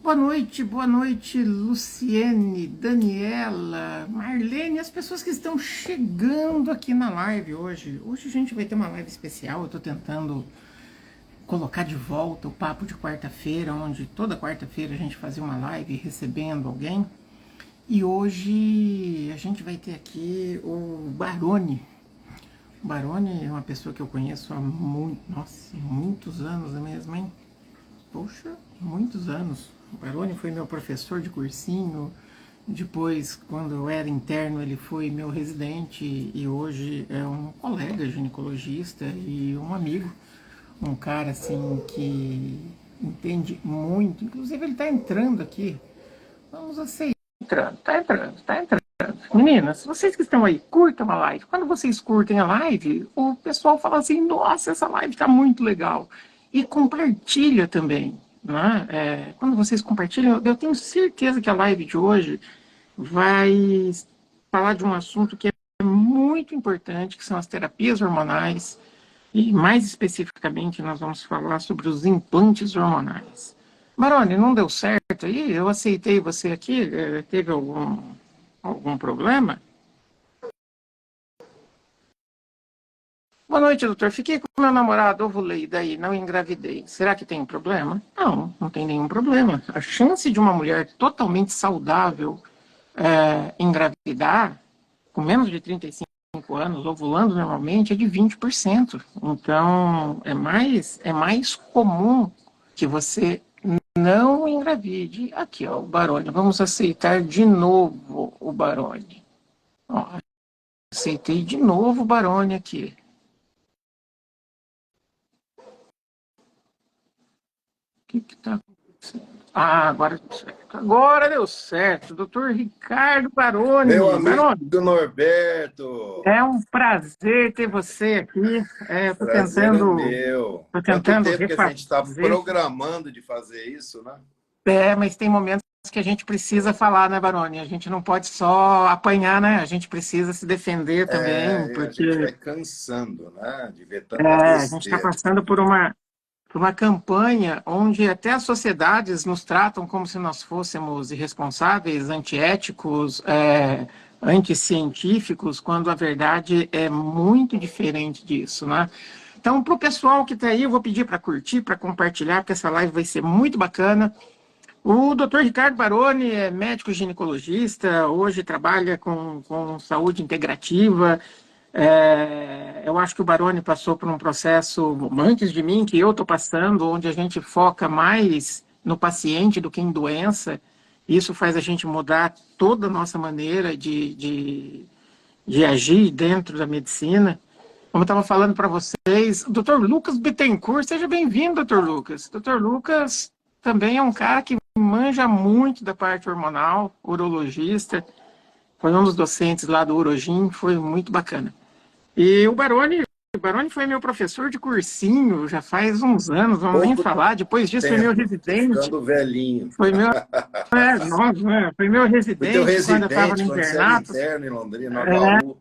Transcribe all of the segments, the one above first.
boa noite, Luciene, Daniela, Marlene, as pessoas que estão chegando aqui na live hoje. Hoje a gente vai ter uma live especial, eu estou tentando colocar de volta o papo de quarta-feira, onde toda quarta-feira a gente fazia uma live recebendo alguém. E hoje a gente vai ter aqui o Baroni. O Baroni é uma pessoa que eu conheço há muitos anos mesmo, hein? Poxa, muitos anos. O Baroni foi meu professor de cursinho, depois, quando eu era interno, ele foi meu residente e hoje é um colega ginecologista e um amigo, um cara assim que entende muito, inclusive ele está entrando aqui, vamos aceitar, está entrando. Meninas, vocês que estão aí, curtam a live. Quando vocês curtem a live, o pessoal fala assim, nossa, essa live está muito legal. E compartilha também. Né? Quando vocês compartilham, eu tenho certeza que a live de hoje vai falar de um assunto que é muito importante, que são as terapias hormonais, e mais especificamente nós vamos falar sobre os implantes hormonais. Maroni, não deu certo aí? Eu aceitei você aqui, teve algum problema? Boa noite, doutor. Fiquei com meu namorado, ovulei, daí não engravidei. Será que tem problema? Não, não tem nenhum problema. A chance de uma mulher totalmente saudável engravidar, com menos de 35 anos, ovulando normalmente, é de 20%. Então, é mais comum que você não engravide. Aqui, ó, o Baroni. Vamos aceitar de novo o Baroni. Ó, aceitei de novo o Baroni aqui. O que está acontecendo? Ah, agora deu certo. Agora deu certo. Doutor Ricardo Baroni. Meu amigo Baroni, Norberto, é um prazer ter você aqui. Estou prazer é tentando, meu. tô Quanto tentando tempo que a gente está refazer. programando de fazer isso, né? Mas tem momentos que a gente precisa falar, né, Baroni? A gente não pode só apanhar, né? A gente precisa se defender também, A gente porque vai cansando, né? De ver tanta a gente está besteira. passando por uma campanha onde até as sociedades nos tratam como se nós fôssemos irresponsáveis, antiéticos, anticientíficos, quando a verdade é muito diferente disso, né? Então, para o pessoal que está aí, eu vou pedir para curtir, para compartilhar, porque essa live vai ser muito bacana. O Dr. Ricardo Baroni é médico ginecologista, hoje trabalha com saúde integrativa. Eu acho que o Baroni passou por um processo antes de mim, que eu estou passando, onde a gente foca mais no paciente do que em doença. Isso faz a gente mudar toda a nossa maneira de agir dentro da medicina. Como eu estava falando para vocês, o Dr. Lucas Bittencourt, seja bem-vindo, Dr. Lucas. Dr. Lucas também é um cara que manja muito da parte hormonal, urologista, foi um dos docentes lá do Urogin, foi muito bacana. E o Baroni foi meu professor de cursinho, já faz uns anos, vamos nem Pouco falar, depois disso foi meu tempo, tô residente, ficando velhinho. foi meu, foi meu Fui teu residente quando eu estava no residente quando você era internato, interno em Londrina, no HU.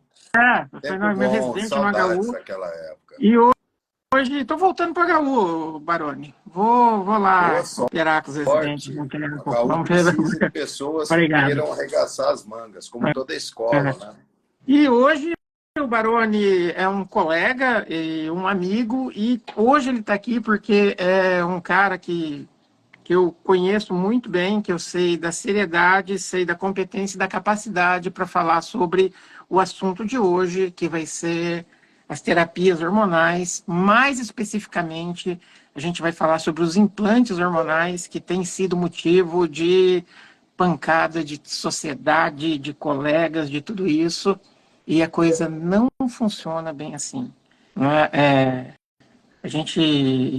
foi Tempo meu bom, residente no saudades HU, daquela época. e hoje estou voltando para o HU, Baroni. Vou Boa lá operar com os residentes sorte. um tempo. A HU Vamos ver. precisa de pessoas que Obrigado. queiram arregaçar as mangas, como toda escola, né? E hoje o Baroni é um colega e um amigo, e hoje ele está aqui porque é um cara que eu conheço muito bem, que eu sei da seriedade, sei da competência e da capacidade para falar sobre o assunto de hoje, que vai ser as terapias hormonais. Mais especificamente, a gente vai falar sobre os implantes hormonais, que tem sido motivo de pancada de sociedade, de colegas, de tudo isso, e a coisa não funciona bem assim. Né?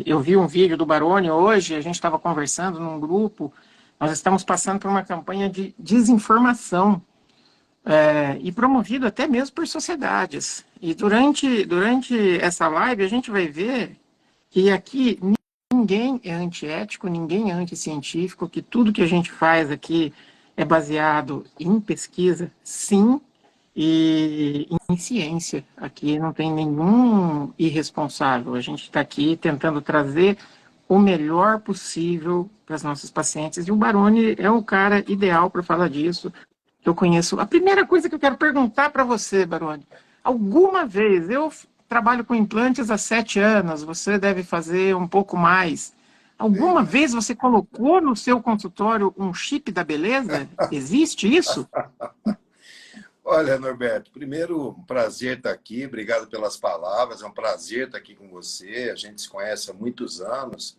Eu vi um vídeo do Baroni hoje, a gente estava conversando num grupo, nós estamos passando por uma campanha de desinformação, e promovido até mesmo por sociedades. E durante essa live a gente vai ver que aqui ninguém é antiético, ninguém é anticientífico, que tudo que a gente faz aqui é baseado em pesquisa, sim, e em ciência. Aqui não tem nenhum irresponsável. A gente está aqui tentando trazer o melhor possível para as nossas pacientes. E o Baroni é o cara ideal para falar disso, que eu conheço. A primeira coisa que eu quero perguntar para você, Baroni, alguma vez, eu trabalho com implantes há 7 anos, você deve fazer um pouco mais. Bem Alguma mais. vez você colocou no seu consultório um chip da beleza? Existe isso? Olha, Norberto, primeiro, um prazer estar aqui, obrigado pelas palavras, é um prazer estar aqui com você, a gente se conhece há muitos anos,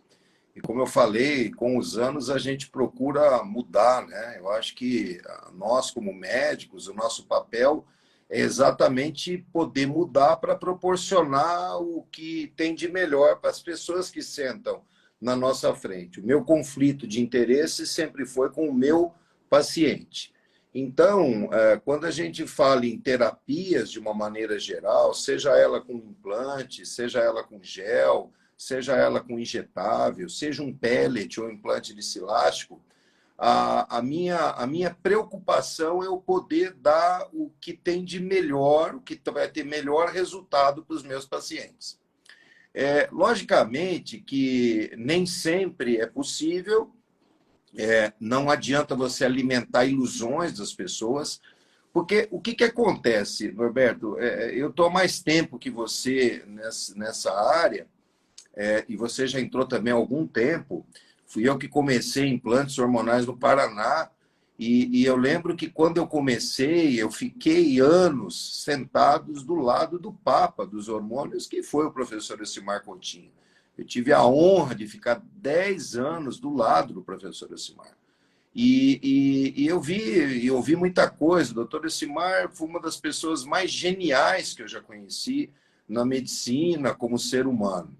e como eu falei, com os anos a gente procura mudar, né? Eu acho que nós, como médicos, o nosso papel é exatamente poder mudar para proporcionar o que tem de melhor para as pessoas que sentam na nossa frente. O meu conflito de interesse sempre foi com o meu paciente. Então, quando a gente fala em terapias de uma maneira geral, seja ela com implante, seja ela com gel, seja ela com injetável, seja um pellet ou implante de silástico, a minha preocupação é o poder dar o que tem de melhor, o que vai ter melhor resultado para os meus pacientes. Logicamente que nem sempre é possível, não adianta você alimentar ilusões das pessoas, porque o que acontece, Norberto? Eu estou há mais tempo que você nessa área, e você já entrou também há algum tempo. Fui eu que comecei implantes hormonais no Paraná, e eu lembro que quando eu comecei, eu fiquei anos sentados do lado do Papa dos hormônios, que foi o professor Elcimar Coutinho. Eu tive a honra de ficar 10 anos do lado do professor Elcimar. E eu ouvi muita coisa. O doutor Elcimar foi uma das pessoas mais geniais que eu já conheci na medicina como ser humano.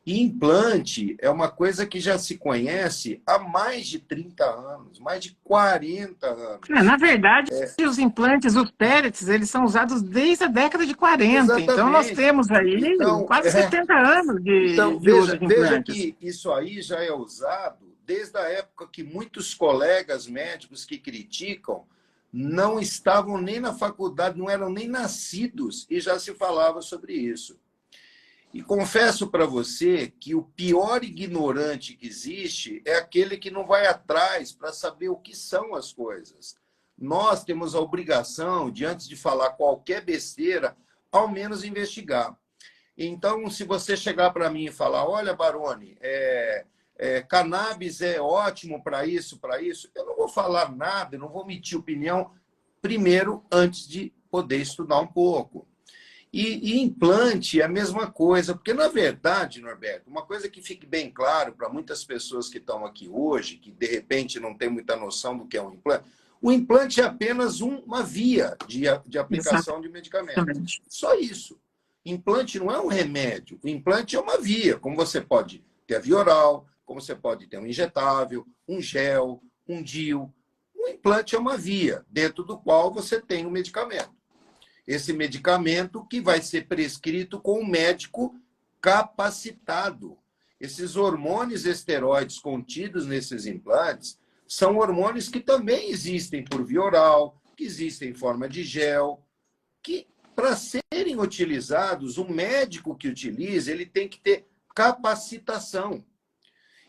E implante é uma coisa que já se conhece há mais de 30 anos, mais de 40 anos. Na verdade, os implantes, os pellets, eles são usados desde a década de 40. Então, nós Exatamente. temos aí Então, quase 70 anos então de uso de veja implantes. que isso aí já é usado desde a época que muitos colegas médicos que criticam não estavam nem na faculdade, não eram nem nascidos e já se falava sobre isso. E confesso para você que o pior ignorante que existe é aquele que não vai atrás para saber o que são as coisas. Nós temos a obrigação de, antes de falar qualquer besteira, ao menos investigar. Então, se você chegar para mim e falar, olha, Baroni, cannabis é ótimo para isso, eu não vou falar nada, eu não vou emitir opinião, primeiro, antes de poder estudar um pouco. E implante é a mesma coisa, porque, na verdade, Norberto, uma coisa que fique bem claro para muitas pessoas que estão aqui hoje, que de repente não têm muita noção do que é um implante, o implante é apenas uma via de aplicação de medicamento. Exatamente. Só isso. Implante não é um remédio, o implante é uma via, como você pode ter a via oral, como você pode ter um injetável, um gel, um DIU. O implante é uma via, dentro do qual você tem um medicamento. Esse medicamento que vai ser prescrito com um médico capacitado. Esses hormônios esteroides contidos nesses implantes são hormônios que também existem por via oral, que existem em forma de gel, que para serem utilizados, o médico que utiliza, ele tem que ter capacitação.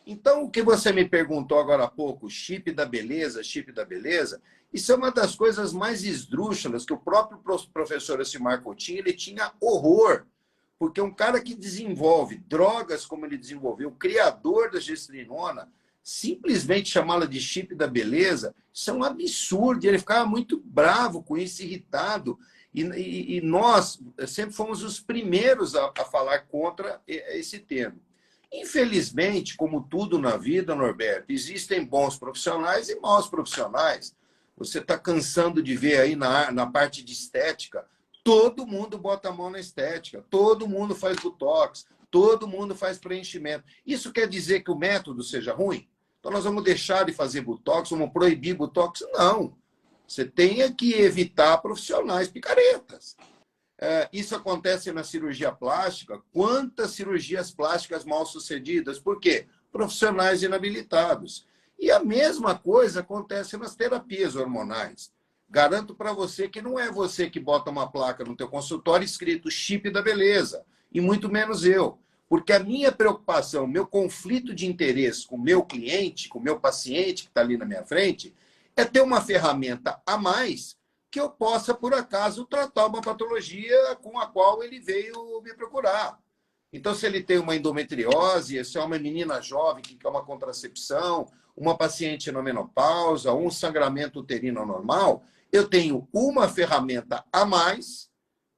Então, o que você me perguntou agora há pouco, chip da beleza, isso é uma das coisas mais esdrúxulas que o próprio professor Elcimar Coutinho, ele tinha horror, porque um cara que desenvolve drogas como ele desenvolveu, o criador da gestrinona, simplesmente chamá-la de chip da beleza, isso é um absurdo, ele ficava muito bravo com isso, irritado, e nós sempre fomos os primeiros a falar contra esse termo. Infelizmente, como tudo na vida, Norberto, existem bons profissionais e maus profissionais. Você está cansando de ver aí na parte de estética, todo mundo bota a mão na estética, todo mundo faz botox, todo mundo faz preenchimento. Isso quer dizer que o método seja ruim? Então nós vamos deixar de fazer botox, vamos proibir botox? Não. Você tem que evitar profissionais picaretas. Isso acontece na cirurgia plástica. Quantas cirurgias plásticas mal sucedidas? Por quê? Profissionais inabilitados. E a mesma coisa acontece nas terapias hormonais. Garanto para você que não é você que bota uma placa no teu consultório escrito chip da beleza, e muito menos eu. Porque a minha preocupação, meu conflito de interesse com o meu cliente, com o meu paciente que está ali na minha frente, é ter uma ferramenta a mais que eu possa, por acaso, tratar uma patologia com a qual ele veio me procurar. Então, se ele tem uma endometriose, se é uma menina jovem que quer uma contracepção, uma paciente na menopausa, um sangramento uterino anormal, eu tenho uma ferramenta a mais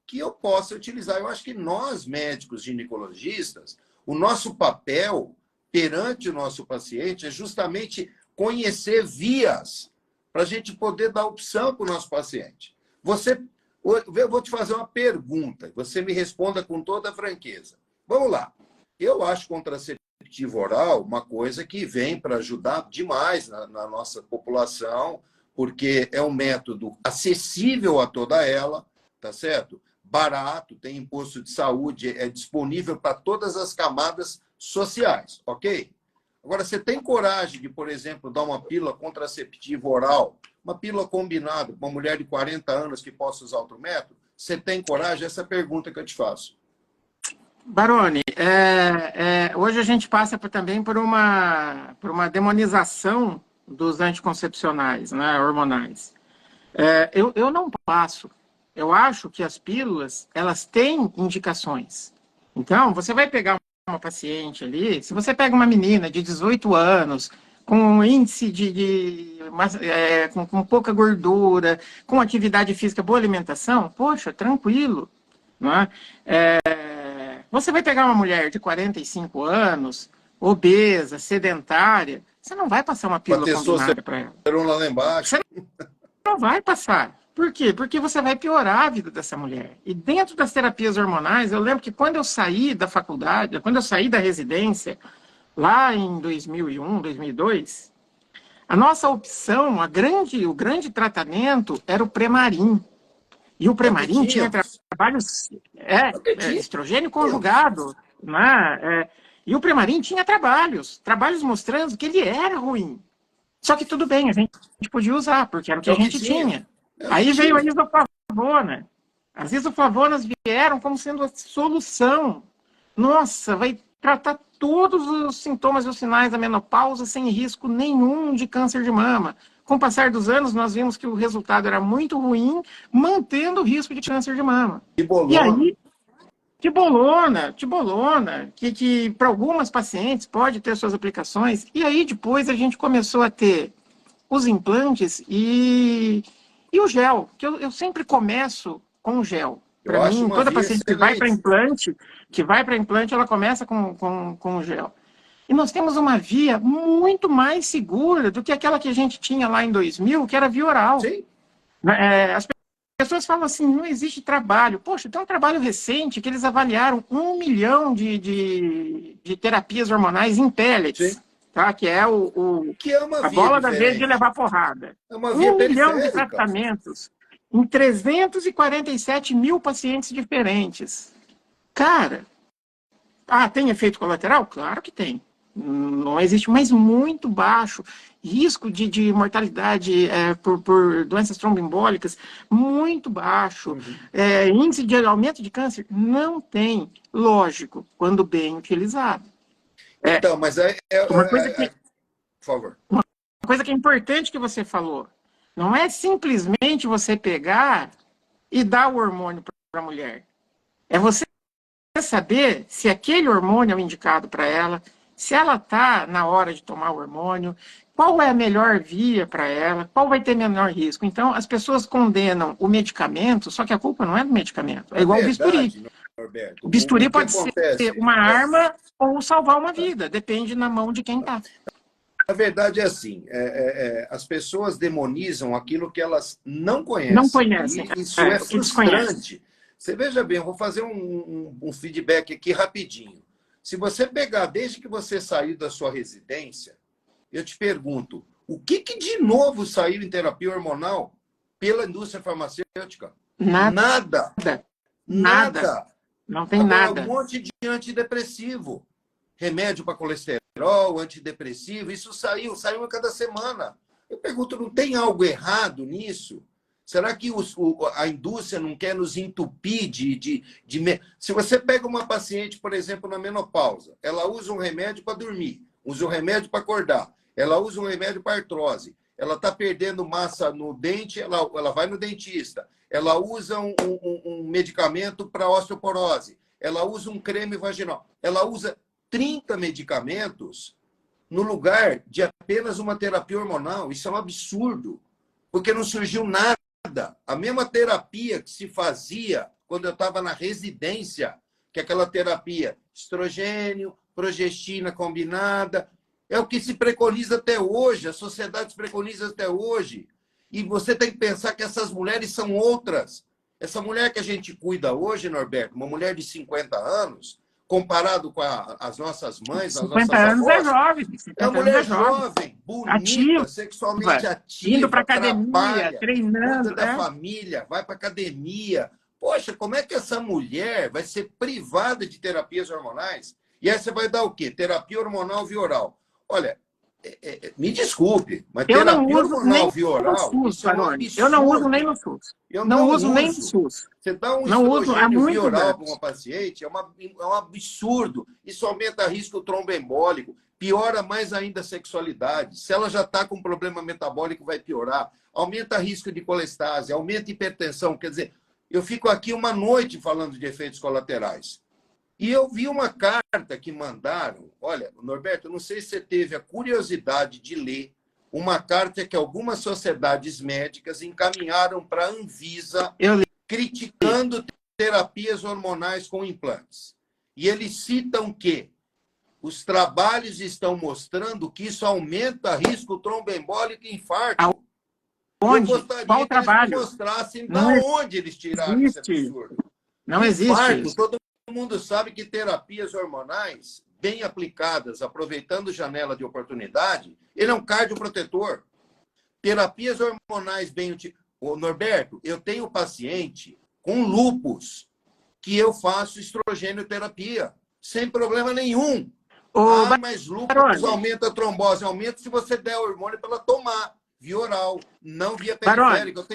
que eu possa utilizar. Eu acho que nós, médicos ginecologistas, o nosso papel perante o nosso paciente é justamente conhecer vias para a gente poder dar opção para o nosso paciente. Eu vou te fazer uma pergunta, você me responda com toda a franqueza. Vamos lá. Eu acho contraceptivo oral uma coisa que vem para ajudar demais na nossa população, porque é um método acessível a toda ela, tá certo? Barato, tem imposto de saúde, é disponível para todas as camadas sociais, ok? Agora, você tem coragem de, por exemplo, dar uma pílula contraceptiva oral, uma pílula combinada para uma mulher de 40 anos que possa usar outro método? Você tem coragem? Essa é a pergunta que eu te faço. Baroni, hoje a gente passa também por uma demonização dos anticoncepcionais, né, hormonais. Eu não passo. Eu acho que as pílulas, elas têm indicações. Então, você vai pegar uma paciente ali, se você pega uma menina de 18 anos, com índice com pouca gordura, com atividade física, boa alimentação, poxa, tranquilo, não é? Você vai pegar uma mulher de 45 anos, obesa, sedentária, você não vai passar uma pílula combinada para ela. Lá embaixo. Você não vai passar. Por quê? Porque você vai piorar a vida dessa mulher. E dentro das terapias hormonais, eu lembro que quando eu saí da faculdade, quando eu saí da residência, lá em 2001, 2002, a nossa opção, o grande tratamento era o Premarin. E o Premarin tinha trabalhos, estrogênio conjugado, né? E o Premarin tinha trabalhos mostrando que ele era ruim. Só que tudo bem, a gente podia usar, porque era o que a gente tinha. Aí veio a isoflavona. As isoflavonas vieram como sendo a solução. Nossa, vai tratar todos os sintomas e os sinais da menopausa sem risco nenhum de câncer de mama. Com o passar dos anos, nós vimos que o resultado era muito ruim, mantendo o risco de câncer de mama. E aí, tibolona, que para algumas pacientes pode ter suas aplicações. E aí, depois, a gente começou a ter os implantes e o gel, que eu sempre começo com o gel. Para mim, toda paciente que vai para implante, ela começa com o gel. E nós temos uma via muito mais segura do que aquela que a gente tinha lá em 2000, que era via oral. Sim. As pessoas falam assim, não existe trabalho. Poxa, tem um trabalho recente que eles avaliaram 1 milhão de terapias hormonais em pellets. Sim. Tá? Que é a bola da vez de levar porrada. É uma via 1 milhão de tratamentos em 347 mil pacientes diferentes. Cara, tem efeito colateral? Claro que tem. Não existe, mas muito baixo. Risco de mortalidade por doenças tromboembólicas, muito baixo. Uhum. Índice de aumento de câncer? Não tem. Lógico, quando bem utilizado. Então, mas por favor. Uma coisa que é importante que você falou. Não é simplesmente você pegar e dar o hormônio para a mulher. É você saber se aquele hormônio é o indicado para ela, se ela está na hora de tomar o hormônio, qual é a melhor via para ela, qual vai ter menor risco. Então, as pessoas condenam o medicamento, só que a culpa não é do medicamento, é igual o bisturi. Norberto, o bisturi pode ser uma arma ou salvar uma vida, depende na mão de quem está. A verdade é assim, as pessoas demonizam aquilo que elas não conhecem. Não conhecem. E isso é frustrante. Você veja bem, eu vou fazer um feedback aqui rapidinho. Se você pegar desde que você saiu da sua residência, eu te pergunto, o que de novo saiu em terapia hormonal pela indústria farmacêutica? Nada. Não tem nada. Um monte de antidepressivo. Remédio para colesterol, antidepressivo, isso saiu a cada semana. Eu pergunto, não tem algo errado nisso? Será que a indústria não quer nos entupir Se você pega uma paciente, por exemplo, na menopausa, ela usa um remédio para dormir, usa um remédio para acordar, ela usa um remédio para artrose, ela está perdendo massa no dente, ela vai no dentista, ela usa um medicamento para osteoporose, ela usa um creme vaginal, ela usa 30 medicamentos no lugar de apenas uma terapia hormonal. Isso é um absurdo, porque não surgiu nada. A mesma terapia que se fazia quando eu estava na residência, que é aquela terapia estrogênio, progestina combinada, é o que se preconiza até hoje, a sociedade preconiza até hoje. E você tem que pensar que essas mulheres são outras. Essa mulher que a gente cuida hoje, Norberto, uma mulher de 50 anos, comparado com as nossas mães, as nossas 50 anos é avós, jovem. é 50 uma anos mulher é jovem. jovem, bonita, Ativa, sexualmente indo para ativa, academia, trabalha, treinando. cuida da família, vai para academia. Poxa, como é que essa mulher vai ser privada de terapias hormonais? E aí você vai dar o quê? Terapia hormonal via oral. Olha, me desculpe, mas Eu não terapia uso hormonal nem via no oral, SUS, isso é um Baroni. Eu não uso nem absurdo. no SUS. Eu Não não uso nem no uso. SUS. Você dá um Não uso há estrogênio via muitos oral para anos. uma paciente, é um absurdo. Isso aumenta risco tromboembólico, piora mais ainda a sexualidade. Se ela já está com problema metabólico, vai piorar. Aumenta risco de colestase, aumenta hipertensão. Quer dizer, eu fico aqui uma noite falando de efeitos colaterais. E eu vi uma carta que mandaram. Olha, Norberto, eu não sei se você teve a curiosidade de ler uma carta que algumas sociedades médicas encaminharam para a Anvisa criticando terapias hormonais com implantes. E eles citam que os trabalhos estão mostrando que isso aumenta risco tromboembólico e infarto. Onde? Eu gostaria Qual que eles trabalho? me mostrassem de Não onde eles tiraram esse existe. absurdo. Não existe Infarto, isso. todo mundo sabe que terapias hormonais, bem aplicadas, aproveitando janela de oportunidade, ele é um cardioprotetor. Terapias hormonais bem utilizadas. Norberto, eu tenho paciente com lúpus que eu faço estrogênio-terapia, sem problema nenhum. Mas lúpus aumenta a trombose. Aumenta se você der hormônio para ela tomar, via oral, não via periférica.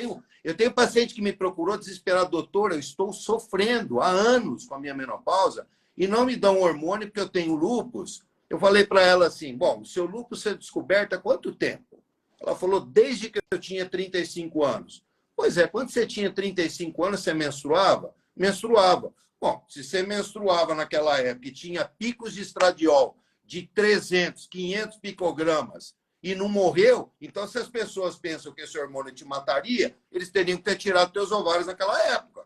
Eu tenho paciente que me procurou desesperado, doutor, eu estou sofrendo há anos com a minha menopausa e não me dão hormônio porque eu tenho lúpus. Eu falei para ela assim, bom, o seu lúpus foi descoberto há quanto tempo? Ela falou, desde que eu tinha 35 anos. Pois é, quando você tinha 35 anos, você menstruava? Menstruava. Bom, se você menstruava naquela época e tinha picos de estradiol de 300, 500 picogramas e não morreu, então se as pessoas pensam que esse hormônio te mataria, eles teriam que ter tirado teus ovários naquela época.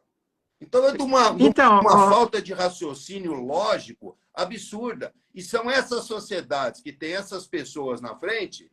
Então é de uma falta de raciocínio lógico absurda. E são essas sociedades que têm essas pessoas na frente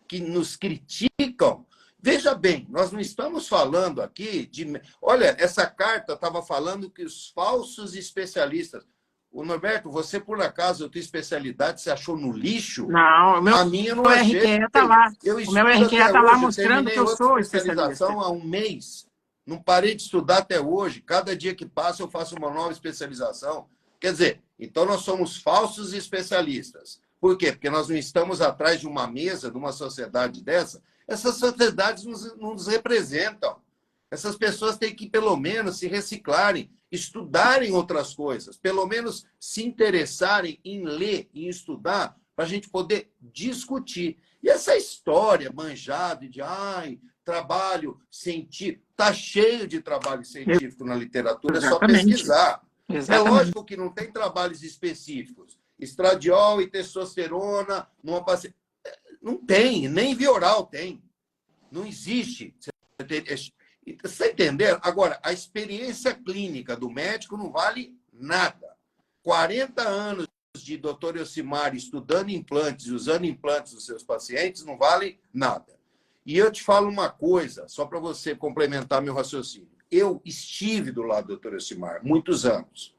que nos criticam. Veja bem, nós não estamos falando aqui de... Olha, essa carta estava falando que os falsos especialistas... O Norberto, você, por acaso, a tua especialidade, você achou no lixo? Não, a minha não achei. RQE está lá. O meu RQE está lá mostrando que eu sou especialista. Há um mês. Não parei de estudar até hoje. Cada dia que passa, eu faço uma nova especialização. Quer dizer, então nós somos falsos especialistas. Por quê? Porque nós não estamos atrás de uma mesa, de uma sociedade dessa. Essas sociedades não nos representam. Essas pessoas têm que, pelo menos, se reciclarem, estudarem outras coisas, pelo menos se interessarem em ler, em estudar, para a gente poder discutir. E essa história manjada de trabalho científico, está cheio de trabalho científico na literatura, Exatamente. É só pesquisar. Exatamente. É lógico que não tem trabalhos específicos. Estradiol e testosterona numa paciente. Não tem, nem via oral tem. Não existe. Você está entendendo? Agora, a experiência clínica do médico não vale nada. 40 anos de doutor Elcimar estudando implantes e usando implantes dos seus pacientes não vale nada. E eu te falo uma coisa, só para você complementar meu raciocínio. Eu estive do lado do doutor Elcimar muitos anos.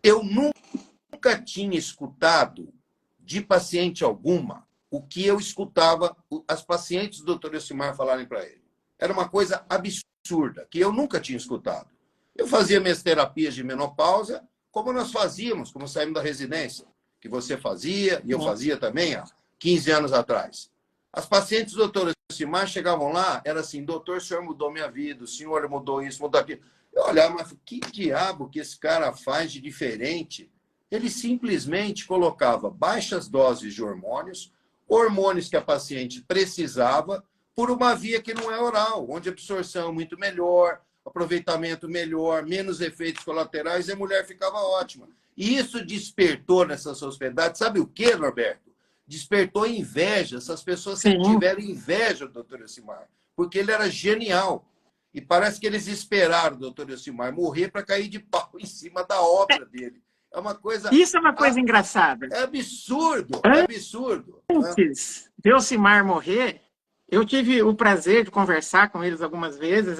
Eu nunca tinha escutado de paciente alguma o que eu escutava as pacientes do doutor Elcimar falarem para ele. Era uma coisa absurda, que eu nunca tinha escutado. Eu fazia minhas terapias de menopausa, como nós fazíamos, como saímos da residência, que você fazia, e eu fazia também há 15 anos atrás. As pacientes do doutor Elcimar chegavam lá, era assim, doutor, o senhor mudou minha vida, o senhor mudou isso, mudou aquilo. Eu olhava, mas que diabo que esse cara faz de diferente? Ele simplesmente colocava baixas doses de hormônios, hormônios que a paciente precisava, por uma via que não é oral, onde a absorção é muito melhor, aproveitamento melhor, menos efeitos colaterais, e a mulher ficava ótima. E isso despertou nessa sociedade, sabe o que, Norberto? Despertou inveja. Essas pessoas sempre Sim. tiveram inveja do doutor Elcimar, porque ele era genial. E parece que eles esperaram o doutor Elcimar morrer para cair de pau em cima da obra dele. É uma coisa... Isso é uma coisa engraçada. É absurdo, é absurdo. Antes de Elcimar morrer, eu tive o prazer de conversar com eles algumas vezes.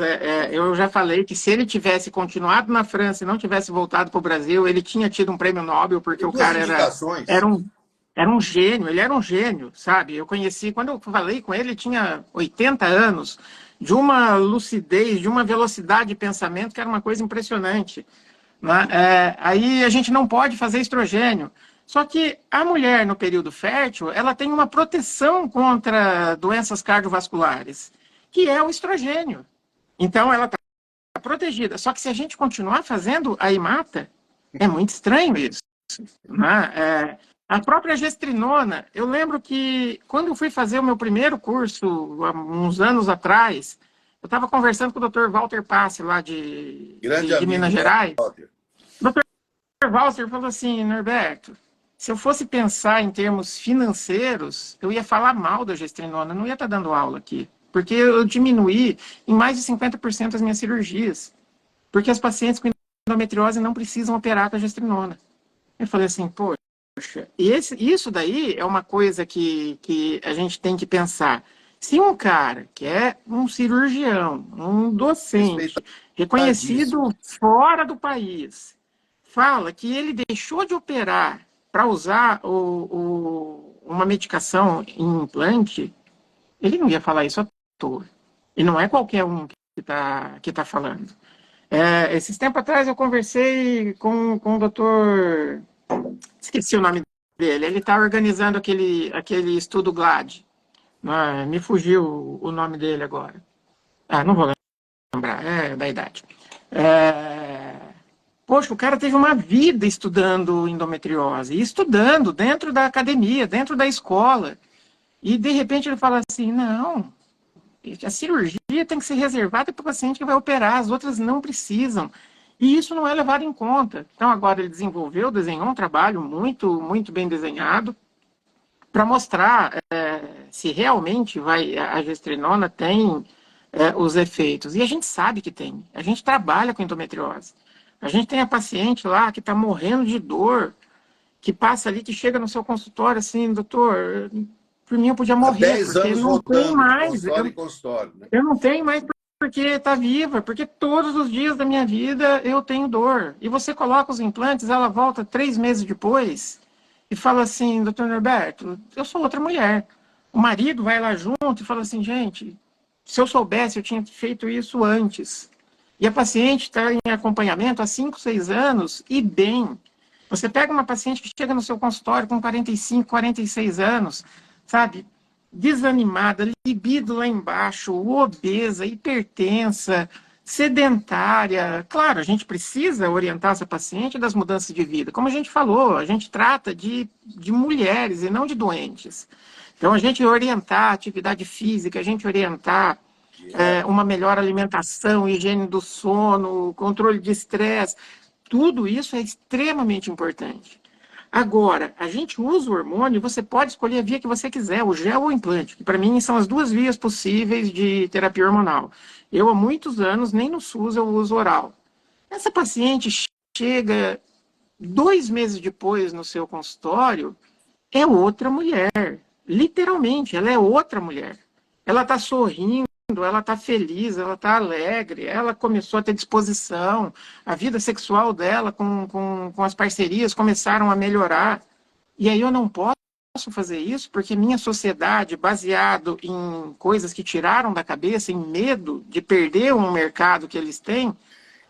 Eu já falei que se ele tivesse continuado na França e não tivesse voltado para o Brasil, ele tinha tido um prêmio Nobel, porque o cara era um gênio, ele era um gênio, sabe? Eu conheci, quando eu falei com ele, ele tinha 80 anos, de uma lucidez, de uma velocidade de pensamento que era uma coisa impressionante. Né? Aí a gente não pode fazer estrogênio. Só que a mulher, no período fértil, ela tem uma proteção contra doenças cardiovasculares, que é o estrogênio. Então, ela está protegida. Só que se a gente continuar fazendo a imata, é muito estranho isso. Né? A própria gestrinona, eu lembro que quando eu fui fazer o meu primeiro curso, há uns anos atrás, eu estava conversando com o Dr. Walter Passe, lá de Minas Gerais. O Dr. Walter falou assim, Norberto, se eu fosse pensar em termos financeiros, eu ia falar mal da gestrinona, não ia estar dando aula aqui. Porque eu diminuí em mais de 50% as minhas cirurgias. Porque as pacientes com endometriose não precisam operar com a gestrinona. Eu falei assim, poxa, isso daí é uma coisa que a gente tem que pensar. Se um cara que é um cirurgião, um docente, reconhecido fora do país, fala que ele deixou de operar para usar uma medicação em implante, ele não ia falar isso à toa. E não é qualquer um que tá falando. Esses tempos atrás eu conversei com o doutor... Esqueci o nome dele. Ele está organizando aquele estudo GLAD. Me fugiu o nome dele agora. Não vou lembrar, é da idade. Poxa, o cara teve uma vida estudando endometriose, estudando dentro da academia, dentro da escola. E, de repente, ele fala assim, não, a cirurgia tem que ser reservada para o paciente que vai operar, as outras não precisam. E isso não é levado em conta. Então, agora ele desenhou um trabalho muito, muito bem desenhado para mostrar se realmente a gestrinona tem os efeitos. E a gente sabe que tem. A gente trabalha com endometriose. A gente tem a paciente lá que está morrendo de dor, que passa ali, que chega no seu consultório assim, doutor, por mim eu podia morrer, 10 anos não tem mais. Consultório, né? Eu não tenho mais porque está viva, porque todos os dias da minha vida eu tenho dor. E você coloca os implantes, ela volta 3 meses depois e fala assim, doutor Norberto, eu sou outra mulher. O marido vai lá junto e fala assim, gente, se eu soubesse, eu tinha feito isso antes. E a paciente está em acompanhamento há 5, 6 anos e bem. Você pega uma paciente que chega no seu consultório com 45, 46 anos, sabe, desanimada, libido lá embaixo, obesa, hipertensa, sedentária. Claro, a gente precisa orientar essa paciente das mudanças de vida. Como a gente falou, a gente trata de mulheres e não de doentes. Então, a gente orientar a atividade física, a gente orientar uma melhor alimentação, higiene do sono, controle de estresse, tudo isso é extremamente importante. Agora, a gente usa o hormônio, você pode escolher a via que você quiser, o gel ou o implante, que para mim são as 2 vias possíveis de terapia hormonal. Eu, há muitos anos, nem no SUS eu uso oral. Essa paciente chega 2 meses depois no seu consultório, é outra mulher. Literalmente, ela é outra mulher. Ela está sorrindo, ela está feliz, ela está alegre, ela começou a ter disposição, a vida sexual dela com as parcerias começaram a melhorar. E aí eu não posso fazer isso porque minha sociedade, baseado em coisas que tiraram da cabeça, em medo de perder um mercado que eles têm,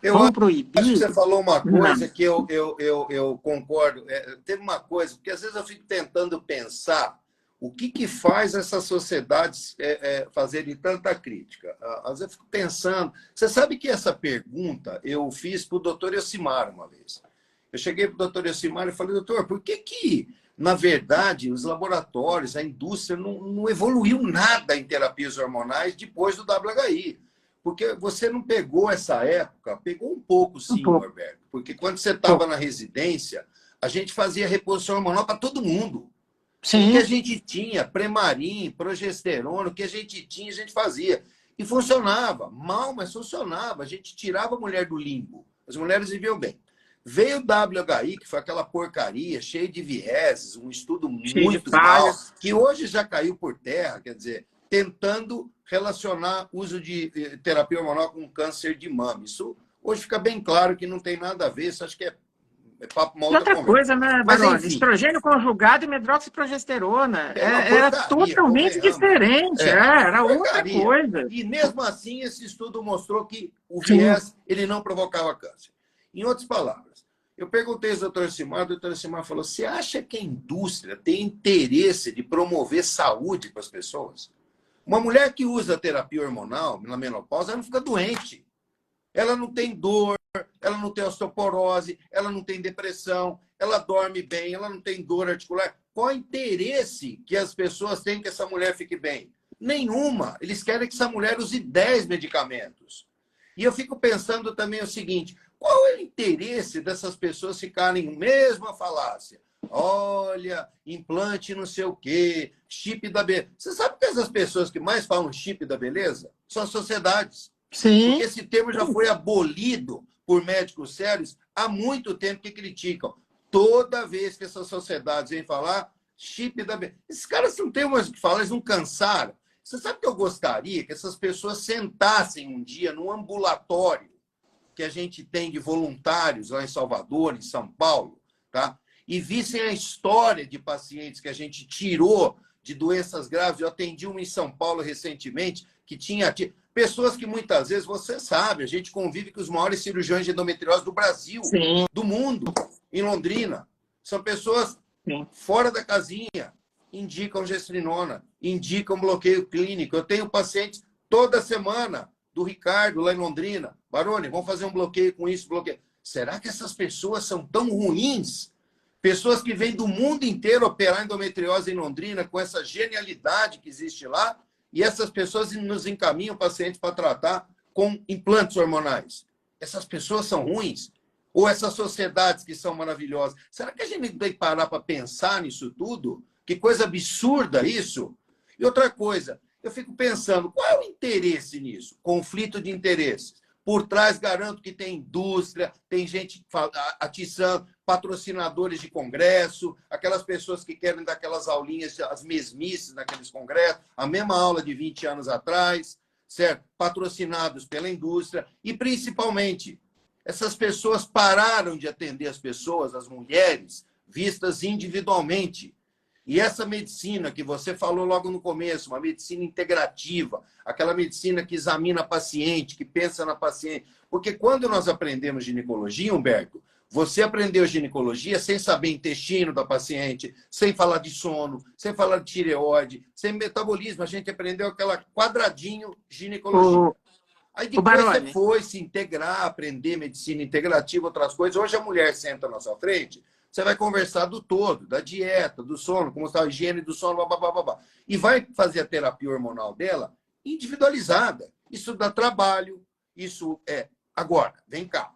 vão proibir. Acho que você falou uma coisa que eu concordo. Teve uma coisa, porque às vezes eu fico tentando pensar O que faz essas sociedades fazerem tanta crítica? Às vezes eu fico pensando... Você sabe que essa pergunta eu fiz para o doutor Elcimar uma vez. Eu cheguei para o doutor Elcimar e falei, doutor, por que, na verdade, os laboratórios, a indústria não evoluiu nada em terapias hormonais depois do WHI? Porque você não pegou essa época, pegou um pouco sim, Norberto, porque quando você estava na residência, a gente fazia reposição hormonal para todo mundo. Sim. O que a gente tinha, Premarin, progesterona, o que a gente tinha, a gente fazia. E funcionava, mal, mas funcionava. A gente tirava a mulher do limbo. As mulheres viviam bem. Veio o WHI, que foi aquela porcaria, cheio de vieses, um estudo muito mal, que hoje já caiu por terra, quer dizer, tentando relacionar o uso de terapia hormonal com câncer de mama. Isso hoje fica bem claro que não tem nada a ver, isso acho que é papo uma outra coisa, né, Barone? Estrogênio conjugado e medroxiprogesterona. Era totalmente diferente. Era outra coisa. E mesmo assim, esse estudo mostrou que o viés ele não provocava câncer. Em outras palavras, eu perguntei ao doutor Elcimar, o doutor Elcimar falou, você acha que a indústria tem interesse de promover saúde para as pessoas? Uma mulher que usa terapia hormonal na menopausa, ela não fica doente. Ela não tem dor, ela não tem osteoporose, ela não tem depressão, ela dorme bem, ela não tem dor articular. Qual o interesse que as pessoas têm que essa mulher fique bem? Nenhuma. Eles querem que essa mulher use 10 medicamentos. E eu fico pensando também o seguinte, qual é o interesse dessas pessoas ficarem mesmo a falácia? Olha, implante não sei o quê, chip da beleza. Você sabe que essas pessoas que mais falam chip da beleza são as sociedades. Sim. Porque esse termo já foi abolido por médicos sérios há muito tempo que criticam. Toda vez que essas sociedades vêm falar, chip da beleza. Esses caras não têm mais o que falar, eles não cansaram. Você sabe que eu gostaria que essas pessoas sentassem um dia num ambulatório que a gente tem de voluntários lá em Salvador, em São Paulo, tá? E vissem a história de pacientes que a gente tirou de doenças graves. Eu atendi uma em São Paulo recentemente, que tinha pessoas que muitas vezes, você sabe, a gente convive com os maiores cirurgiões de endometriose do Brasil, Sim. do mundo, em Londrina. São pessoas fora da casinha, indicam gestrinona, indicam bloqueio clínico. Eu tenho pacientes toda semana do Ricardo, lá em Londrina. Barone, vamos fazer um bloqueio com isso, bloqueio. Será que essas pessoas são tão ruins? Pessoas que vêm do mundo inteiro operar endometriose em Londrina, com essa genialidade que existe lá, e essas pessoas nos encaminham pacientes para tratar com implantes hormonais. Essas pessoas são ruins? Ou essas sociedades que são maravilhosas? Será que a gente tem que parar para pensar nisso tudo? Que coisa absurda isso! E outra coisa, eu fico pensando, qual é o interesse nisso? Conflito de interesses. Por trás, garanto que tem indústria, tem gente atiçando, patrocinadores de congresso, aquelas pessoas que querem dar aquelas aulinhas, as mesmices naqueles congressos, a mesma aula de 20 anos atrás, certo? Patrocinados pela indústria e, principalmente, essas pessoas pararam de atender as pessoas, as mulheres, vistas individualmente. E essa medicina que você falou logo no começo, uma medicina integrativa, aquela medicina que examina a paciente, que pensa na paciente. Porque quando nós aprendemos ginecologia, Humberto, você aprendeu ginecologia sem saber intestino da paciente, sem falar de sono, sem falar de tireoide, sem metabolismo. A gente aprendeu aquela quadradinho ginecologia. Aí depois você foi se integrar, aprender medicina integrativa, outras coisas. Hoje a mulher senta na sua frente, você vai conversar do todo, da dieta, do sono, como está a higiene do sono, blá, blá, blá, blá. E vai fazer a terapia hormonal dela individualizada. Isso dá trabalho, isso é... Agora, vem cá.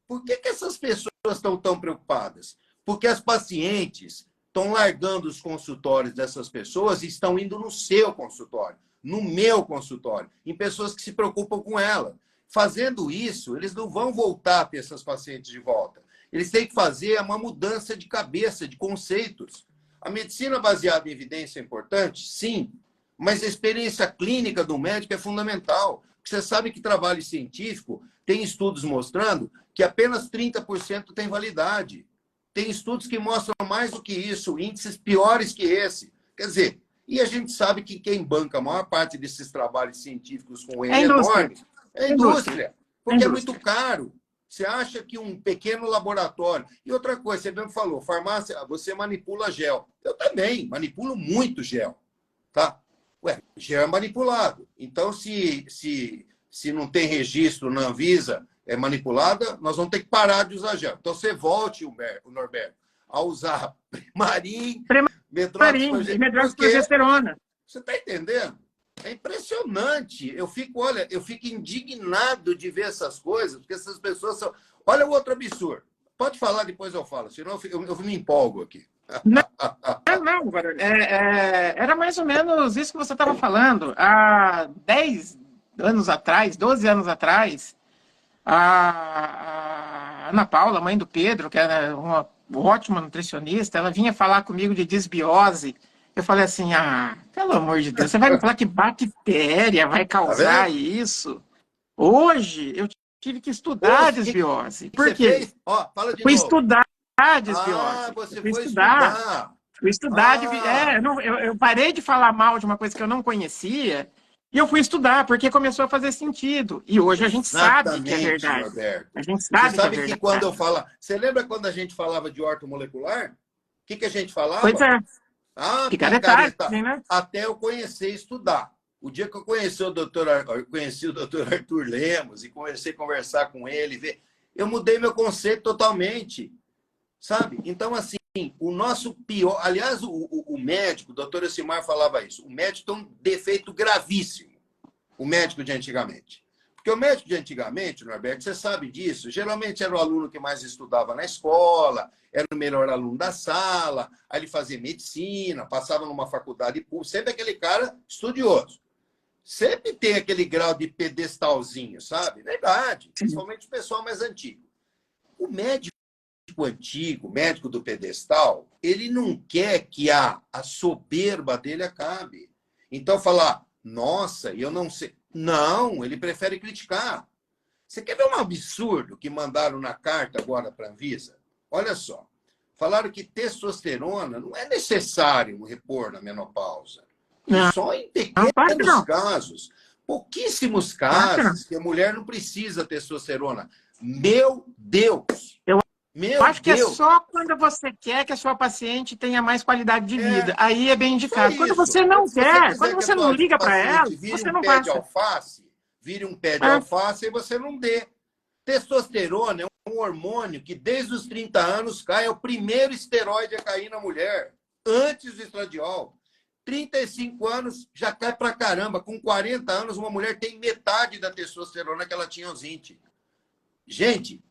Por que essas pessoas estão tão preocupadas? Porque as pacientes estão largando os consultórios dessas pessoas e estão indo no seu consultório, no meu consultório, em pessoas que se preocupam com ela. Fazendo isso, eles não vão voltar a ter essas pacientes de volta. Eles têm que fazer uma mudança de cabeça, de conceitos. A medicina baseada em evidência é importante? Sim. Mas a experiência clínica do médico é fundamental. Você sabe que trabalho científico tem estudos mostrando que apenas 30% tem validade. Tem estudos que mostram mais do que isso, índices piores que esse. Quer dizer, e a gente sabe que quem banca a maior parte desses trabalhos científicos com ele enorme é a indústria. Porque é muito caro. Você acha que um pequeno laboratório... E outra coisa, você mesmo falou, farmácia, você manipula gel. Eu também manipulo muito gel. Tá? Ué, gel é manipulado. Então, se não tem registro na Anvisa, é manipulada, nós vamos ter que parar de usar gel. Então, você volte, o Norberto, a usar Primarim, Primarim e porque medroxprogesterona. você está entendendo? É impressionante. Olha, eu fico indignado de ver essas coisas, porque essas pessoas são... Olha o outro absurdo. Pode falar, depois eu falo, senão eu me empolgo aqui. Não, não, era mais ou menos isso que você estava falando. Há 10 anos atrás, 12 anos atrás, a Ana Paula, mãe do Pedro, que era uma ótima nutricionista, ela vinha falar comigo de desbiose. Eu falei assim, pelo amor de Deus, você vai me falar que bactéria vai causar Tá isso? Hoje, eu tive que estudar a desbiose. Por quê? Ó, fala de Fui novo. estudar a desbiose. Você fui foi estudar. Fui estudar. Ah. Eu parei de falar mal de uma coisa que eu não conhecia e eu fui estudar, porque começou a fazer sentido. E hoje a gente sabe que é verdade. Norberto. A gente Você sabe que é sabe verdade. que quando eu falo... Você lembra quando a gente falava de ortomolecular? O que a gente falava? Pois é. Picaretagem, né? Até eu conhecer e estudar. O dia que eu conheci o doutor Arthur Lemos e comecei a conversar com ele, eu mudei meu conceito totalmente. Sabe? Então, assim, o nosso pior... Aliás, o médico, o doutor Elcimar falava isso, o médico tem um defeito gravíssimo, o médico de antigamente. Porque o médico de antigamente, Norberto, você sabe disso, geralmente era o aluno que mais estudava na escola, era o melhor aluno da sala, aí ele fazia medicina, passava numa faculdade pública, sempre aquele cara estudioso. Sempre tem aquele grau de pedestalzinho, sabe? Verdade, principalmente o pessoal mais antigo. O médico antigo, médico do pedestal, ele não quer que a soberba dele acabe. Então, falar, nossa, eu não sei. Não, ele prefere criticar. Você quer ver um absurdo que mandaram na carta agora para a Anvisa? Olha só. Falaram que testosterona não é necessário repor na menopausa. E só em pequenos casos, pouquíssimos casos, que a mulher não precisa testosterona. Meu Deus! Eu acho que é só quando você quer que a sua paciente tenha mais qualidade de vida. Aí é bem indicado. Quando você não quer, quando você não liga para ela, você não passa. Vire um pé de alface e você não dê. Testosterona é um hormônio que desde os 30 anos cai, é o primeiro esteroide a cair na mulher, antes do estradiol. 35 anos já cai pra caramba. Com 40 anos, uma mulher tem metade da testosterona que ela tinha aos 20. Gente,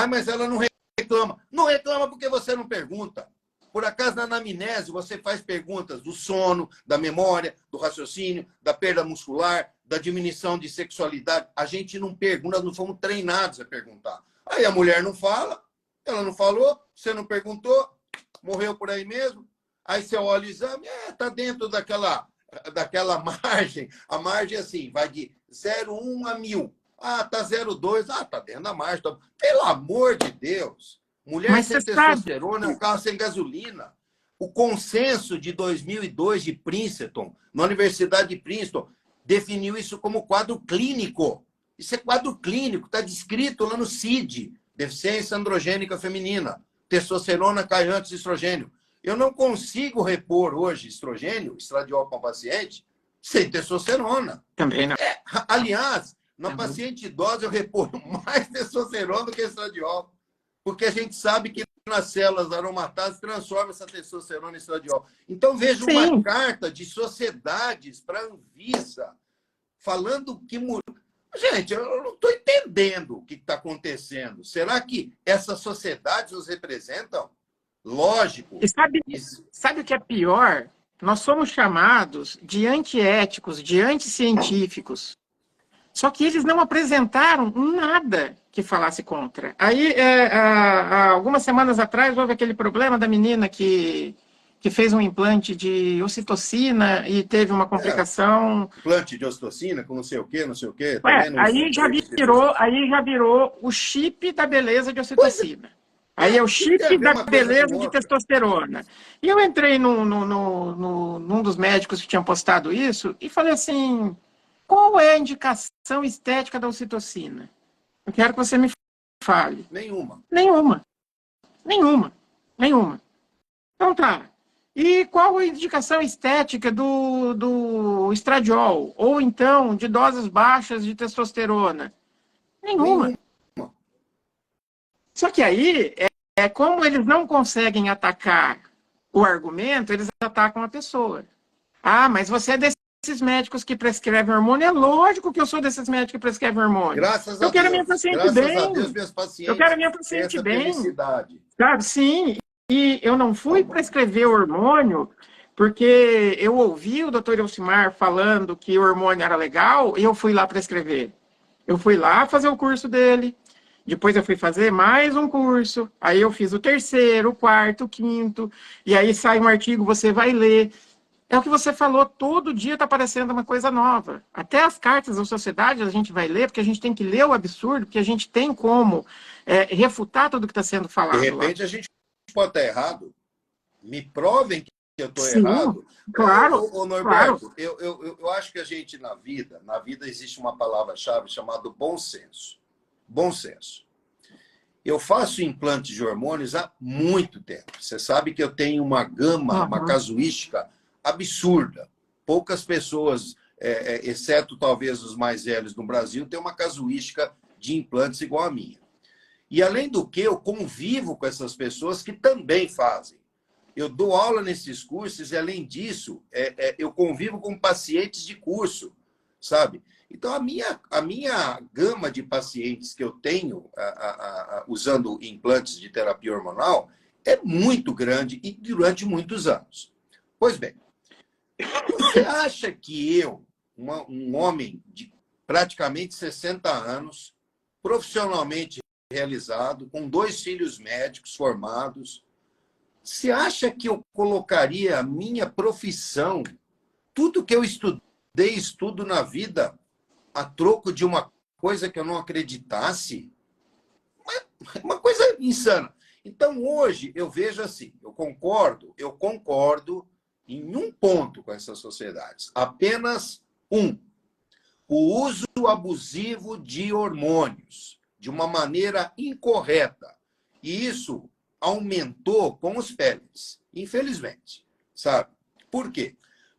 mas ela não reclama. Não reclama porque você não pergunta. Por acaso, na anamnese, você faz perguntas do sono, da memória, do raciocínio, da perda muscular, da diminuição de sexualidade. A gente não pergunta, nós não fomos treinados a perguntar. Aí a mulher não fala, ela não falou, você não perguntou, morreu por aí mesmo. Aí você olha o exame, está dentro daquela margem. A margem, assim, vai de 0,1 a 1000. Tá 0,2. Tá dentro da margem. Pelo amor de Deus. Mulher sem testosterona é um carro sem gasolina. O consenso de 2002 de Princeton, na Universidade de Princeton, definiu isso como quadro clínico. Isso é quadro clínico, está descrito lá no CID, deficiência androgênica feminina. Testosterona cai antes de estrogênio. Eu não consigo repor hoje estrogênio, estradiol para o paciente, sem testosterona. Também não. Aliás, na paciente idosa eu reponho mais testosterona do que estradiol. Porque a gente sabe que nas células aromatases transforma essa testosterona em estradiol. Então, vejo uma carta de sociedades para a Anvisa falando que... Gente, eu não estou entendendo o que está acontecendo. Será que essas sociedades nos representam? Lógico. E sabe o que é pior? Nós somos chamados de antiéticos, de anticientíficos. Só que eles não apresentaram nada que falasse contra. Aí, há algumas semanas atrás, houve aquele problema da menina que fez um implante de ocitocina e teve uma complicação. Implante de ocitocina com não sei o quê. Aí já virou o chip da beleza de ocitocina. Aí é o chip da beleza de testosterona. E eu entrei num dos médicos que tinham postado isso e falei assim, qual é a indicação estética da ocitocina? Eu quero que você me Fale. Nenhuma. Nenhuma. Nenhuma. Nenhuma. Então tá. E qual a indicação estética do estradiol? Ou então de doses baixas de testosterona? Nenhuma. Nenhuma. Só que aí, como eles não conseguem atacar o argumento, eles atacam a pessoa. Ah, mas você é desses médicos que prescrevem hormônio? É lógico que eu sou desses médicos que prescrevem hormônio. Graças a Eu quero a minha Deus. paciente Graças a bem. Deus, meus Eu quero a pacientes minha têm paciente essa bem. felicidade. Sabe? Sim. E eu não fui prescrever hormônio porque eu ouvi o doutor Elcimar falando que o hormônio era legal e eu fui lá prescrever. Eu fui lá fazer o curso dele. Depois eu fui fazer mais um curso. Aí eu fiz o terceiro, o quarto, o quinto. E aí sai um artigo, você vai ler. É o que você falou, todo dia está aparecendo uma coisa nova. Até as cartas da sociedade a gente vai ler, porque a gente tem que ler o absurdo, porque a gente tem como refutar tudo que está sendo De falado lá. repente, a gente pode estar errado. Me provem que eu estou Sim, errado. claro, Norberto, claro. eu acho que a gente, na vida existe uma palavra-chave chamada bom senso. Bom senso. Eu faço implantes de hormônios há muito tempo. Você sabe que eu tenho uma gama, uma casuística absurda. Poucas pessoas, exceto talvez os mais velhos no Brasil, têm uma casuística de implantes igual a minha. E, além do que, eu convivo com essas pessoas que também fazem. Eu dou aula nesses cursos e, além disso, eu convivo com pacientes de curso, sabe? Então, a minha gama de pacientes que eu tenho usando implantes de terapia hormonal é muito grande e durante muitos anos. Pois bem, você acha que eu, um homem de praticamente 60 anos, profissionalmente realizado, com 2 filhos médicos formados, você acha que eu colocaria a minha profissão, tudo que eu estudo na vida, a troco de uma coisa que eu não acreditasse? Uma coisa insana. Então, hoje, eu vejo assim, eu concordo em um ponto com essas sociedades. Apenas um. O uso abusivo de hormônios, de uma maneira incorreta. E isso aumentou com os pellets, infelizmente. Sabe? Por quê?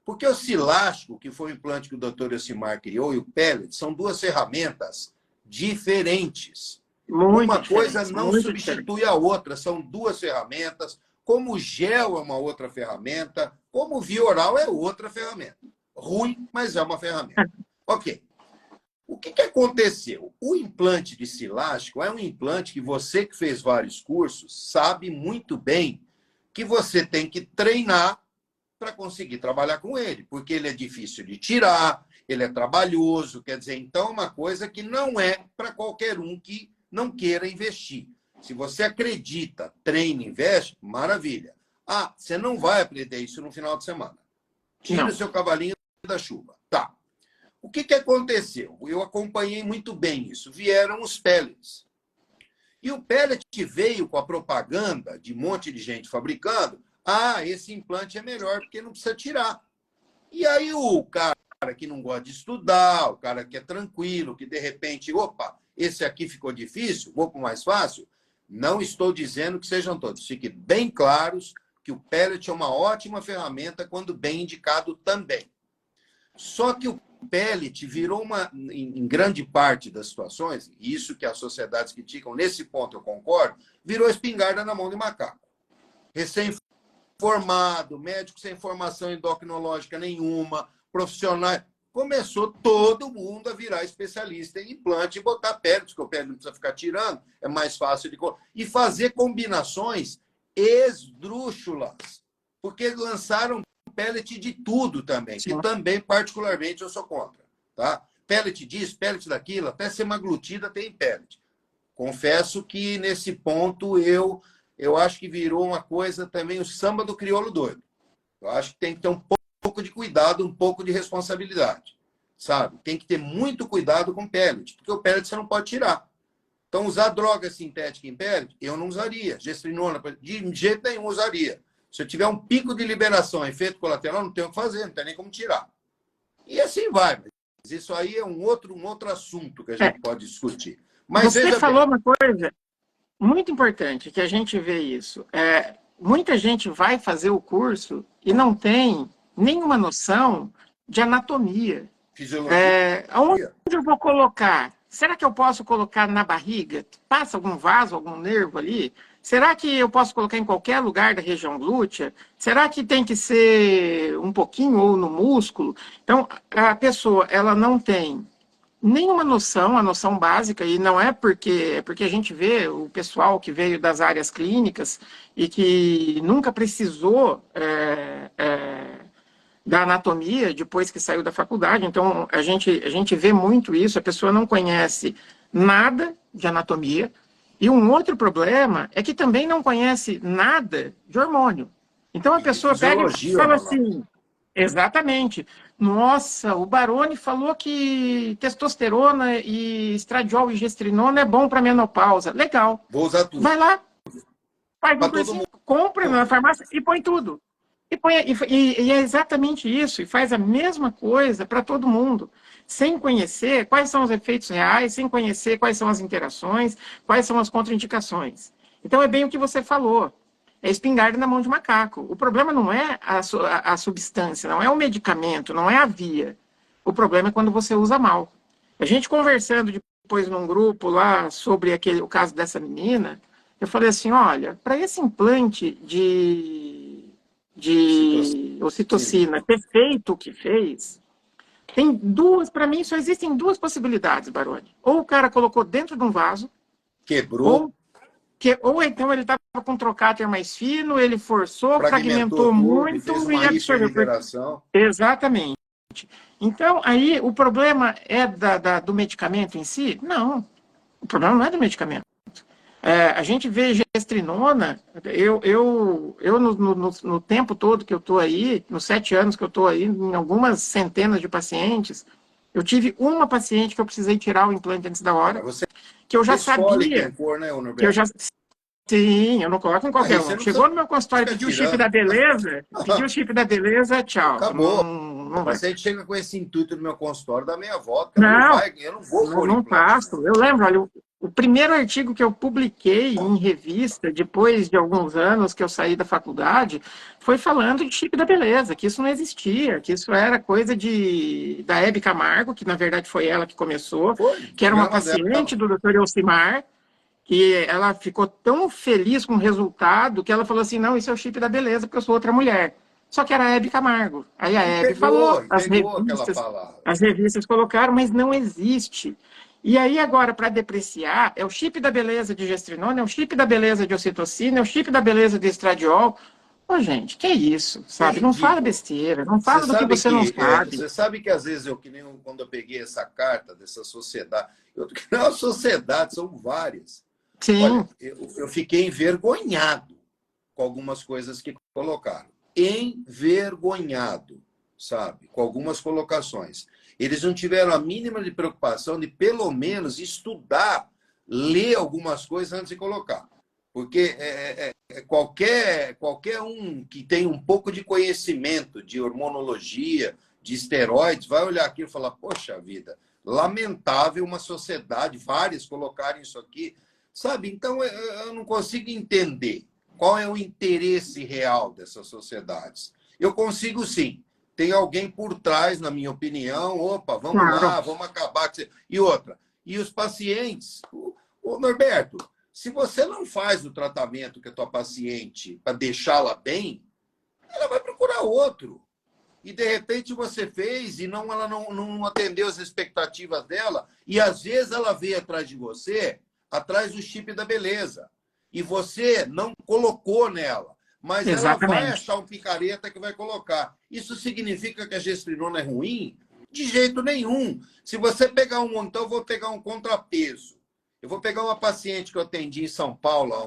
Porque o Silástico, que foi o implante que o Dr. Elcimar criou, e o pellet, são 2 ferramentas diferentes. Uma coisa não substitui a outra, são 2 ferramentas. Como o gel é uma outra ferramenta, como o via oral é outra ferramenta. Ruim, mas é uma ferramenta. Ok. O que aconteceu? O implante de Silástico é um implante que você que fez vários cursos sabe muito bem que você tem que treinar para conseguir trabalhar com ele, porque ele é difícil de tirar, ele é trabalhoso, quer dizer, então é uma coisa que não é para qualquer um que não queira investir. Se você acredita, treina, investe, maravilha. Ah, você não vai aprender isso no final de semana. Tira o seu cavalinho da chuva. Tá. O que aconteceu? Eu acompanhei muito bem isso. Vieram os pellets. E o pellet veio com a propaganda de um monte de gente fabricando. Ah, esse implante é melhor porque não precisa tirar. E aí o cara que não gosta de estudar, o cara que é tranquilo, que de repente, opa, esse aqui ficou difícil, vou para o mais fácil. Não estou dizendo que sejam todos. Fiquem bem claros que o pellet é uma ótima ferramenta quando bem indicado também. Só que o pellet virou em grande parte das situações, e isso que as sociedades criticam, nesse ponto eu concordo, virou espingarda na mão de macaco. Recém-formado, médico sem formação endocrinológica nenhuma, profissionais. Começou todo mundo a virar especialista em implante e botar pellet, porque o pellet não precisa ficar tirando, é mais fácil de... E fazer combinações esdrúxulas, porque lançaram pellet de tudo também, que também, particularmente, eu sou contra. Tá? Pellet disso, pellet daquilo, até semaglutida tem pellet. Confesso que, nesse ponto, eu acho que virou uma coisa também o samba do crioulo doido. Eu acho que tem que ter um pouco de cuidado, um pouco de responsabilidade. Sabe? Tem que ter muito cuidado com pellet, porque o pellet você não pode tirar. Então, usar droga sintética em pellet, eu não usaria. Gestrinona, de jeito nenhum usaria. Se eu tiver um pico de liberação, efeito colateral, não tenho o que fazer, não tem nem como tirar. E assim vai. Mas isso aí é um outro assunto que a gente pode discutir. Mas Você veja falou bem, uma coisa muito importante, que a gente vê isso. Muita gente vai fazer o curso e não tem nenhuma noção de anatomia. fisiologia. Aonde eu vou colocar? Será que eu posso colocar na barriga? Passa algum vaso, algum nervo ali? Será que eu posso colocar em qualquer lugar da região glútea? Será que tem que ser um pouquinho ou no músculo? Então, a pessoa, ela não tem nenhuma noção, a noção básica, e não é porque a gente vê o pessoal que veio das áreas clínicas e que nunca precisou da anatomia depois que saiu da faculdade. Então, a gente vê muito isso, a pessoa não conhece nada de anatomia. E um outro problema é que também não conhece nada de hormônio. Então, a E de pessoa pega e fisiologia fala hormonal. assim, exatamente, nossa, o Baroni falou que testosterona e estradiol e gestrinona é bom para menopausa. Legal. Vou usar tudo. Vai lá, faz um Para todo cursinho, compra na mundo. farmácia e põe tudo. E é exatamente isso, e faz a mesma coisa para todo mundo, sem conhecer quais são os efeitos reais, sem conhecer quais são as interações, quais são as contraindicações. Então é bem o que você falou, é espingarda na mão de macaco. O problema não é a substância, não é o medicamento, não é a via. O problema é quando você usa mal. A gente conversando depois num grupo lá sobre o caso dessa menina, eu falei assim, olha, para esse implante de Citocina. ocitocina ter feito o que fez, tem duas, para mim só existem duas possibilidades, Baroni. Ou o cara colocou dentro de um vaso, Quebrou, ou, ou então ele estava com um trocáter mais fino, ele forçou, fragmentou fragmentou tudo e fez muito uma e absorveu. hiperliteração. Exatamente. Então, aí, o problema é do medicamento em si? Não. O problema não é do medicamento. A gente vê gestrinona, no tempo todo que eu estou aí, nos 7 anos que eu estou aí, em algumas centenas de pacientes, eu tive uma paciente que eu precisei tirar o implante antes da Mas hora, você que eu já escolhe sabia, quem for, né, que eu Norberto? já. Sim, eu não coloco em Aí qualquer você um. não Chegou precisa no meu consultório, ficar pediu o chip tirando. da beleza, tchau. Não, Acabou. O não vai. paciente chega com esse intuito no meu consultório, dá meia volta. Ela não Não, vai, eu não vou não, pôr não implante faço. nela. Eu lembro, olha, o primeiro artigo que eu publiquei em revista, depois de alguns anos que eu saí da faculdade, foi falando de chip da beleza, que isso não existia, que isso era coisa da Hebe Camargo, que na verdade foi ela que começou, Foi, que era uma programa dela. paciente do Dr. Elcimar, que ela ficou tão feliz com o resultado que ela falou assim, não, isso é o chip da beleza, porque eu sou outra mulher. Só que era a Hebe Camargo. Aí a Hebe falou, E pegou aquela palavra. as revistas colocaram, mas não existe. E aí agora, para depreciar, é o chip da beleza de gestrinona, é o chip da beleza de ocitocina, é o chip da beleza de estradiol. Ô, gente, que isso, Que é sabe? Não fala ridículo. besteira, não fala do que você não sabe. Você sabe que às vezes eu, que nem quando eu peguei essa carta dessa sociedade, que não é uma sociedade, são várias. Olha, Sim, eu fiquei envergonhado com algumas coisas que colocaram. Envergonhado, sabe? Com algumas colocações. Eles não tiveram a mínima de preocupação de, pelo menos, estudar, ler algumas coisas antes de colocar. Porque qualquer um que tem um pouco de conhecimento de hormonologia, de esteroides, vai olhar aqui e falar, poxa vida, lamentável uma sociedade, várias colocarem isso aqui. Sabe? Então, eu não consigo entender qual é o interesse real dessas sociedades. Eu consigo, sim. Tem alguém por trás, na minha opinião. Opa, vamos claro. lá, vamos acabar com isso. E outra, e os pacientes? Ô, Norberto, se você não faz o tratamento que a tua paciente para deixá-la bem, ela vai procurar outro. E, de repente, você fez e ela não atendeu as expectativas dela. E, às vezes, ela veio atrás de você, atrás do chip da beleza. E você não colocou nela. Mas ela vai Exatamente. achar um picareta que vai colocar. Isso significa que a gestrinona é ruim? De jeito nenhum. Se você pegar então eu vou pegar um contrapeso. Eu vou pegar uma paciente que eu atendi em São Paulo há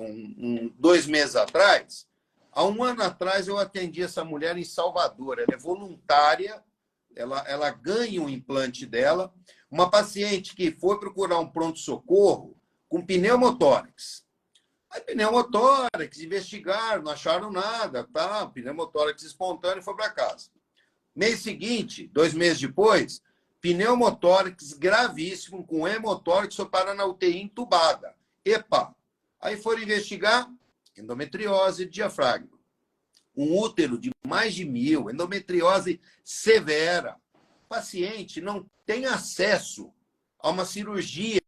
2 meses atrás. Há 1 ano atrás, eu atendi essa mulher em Salvador. Ela é voluntária, ela ganha um implante dela. Uma paciente que foi procurar um pronto-socorro com pneumotórax. Aí, pneumotórax, investigaram, não acharam nada, tá? Pneumotórax espontâneo, foi para casa. Mês seguinte, 2 meses depois, pneumotórax gravíssimo, com hemotórax, foi parar na UTI entubada. Epa! Aí foram investigar endometriose de diafragma. Um útero de mais de 1.000, endometriose severa. O paciente não tem acesso a uma cirurgia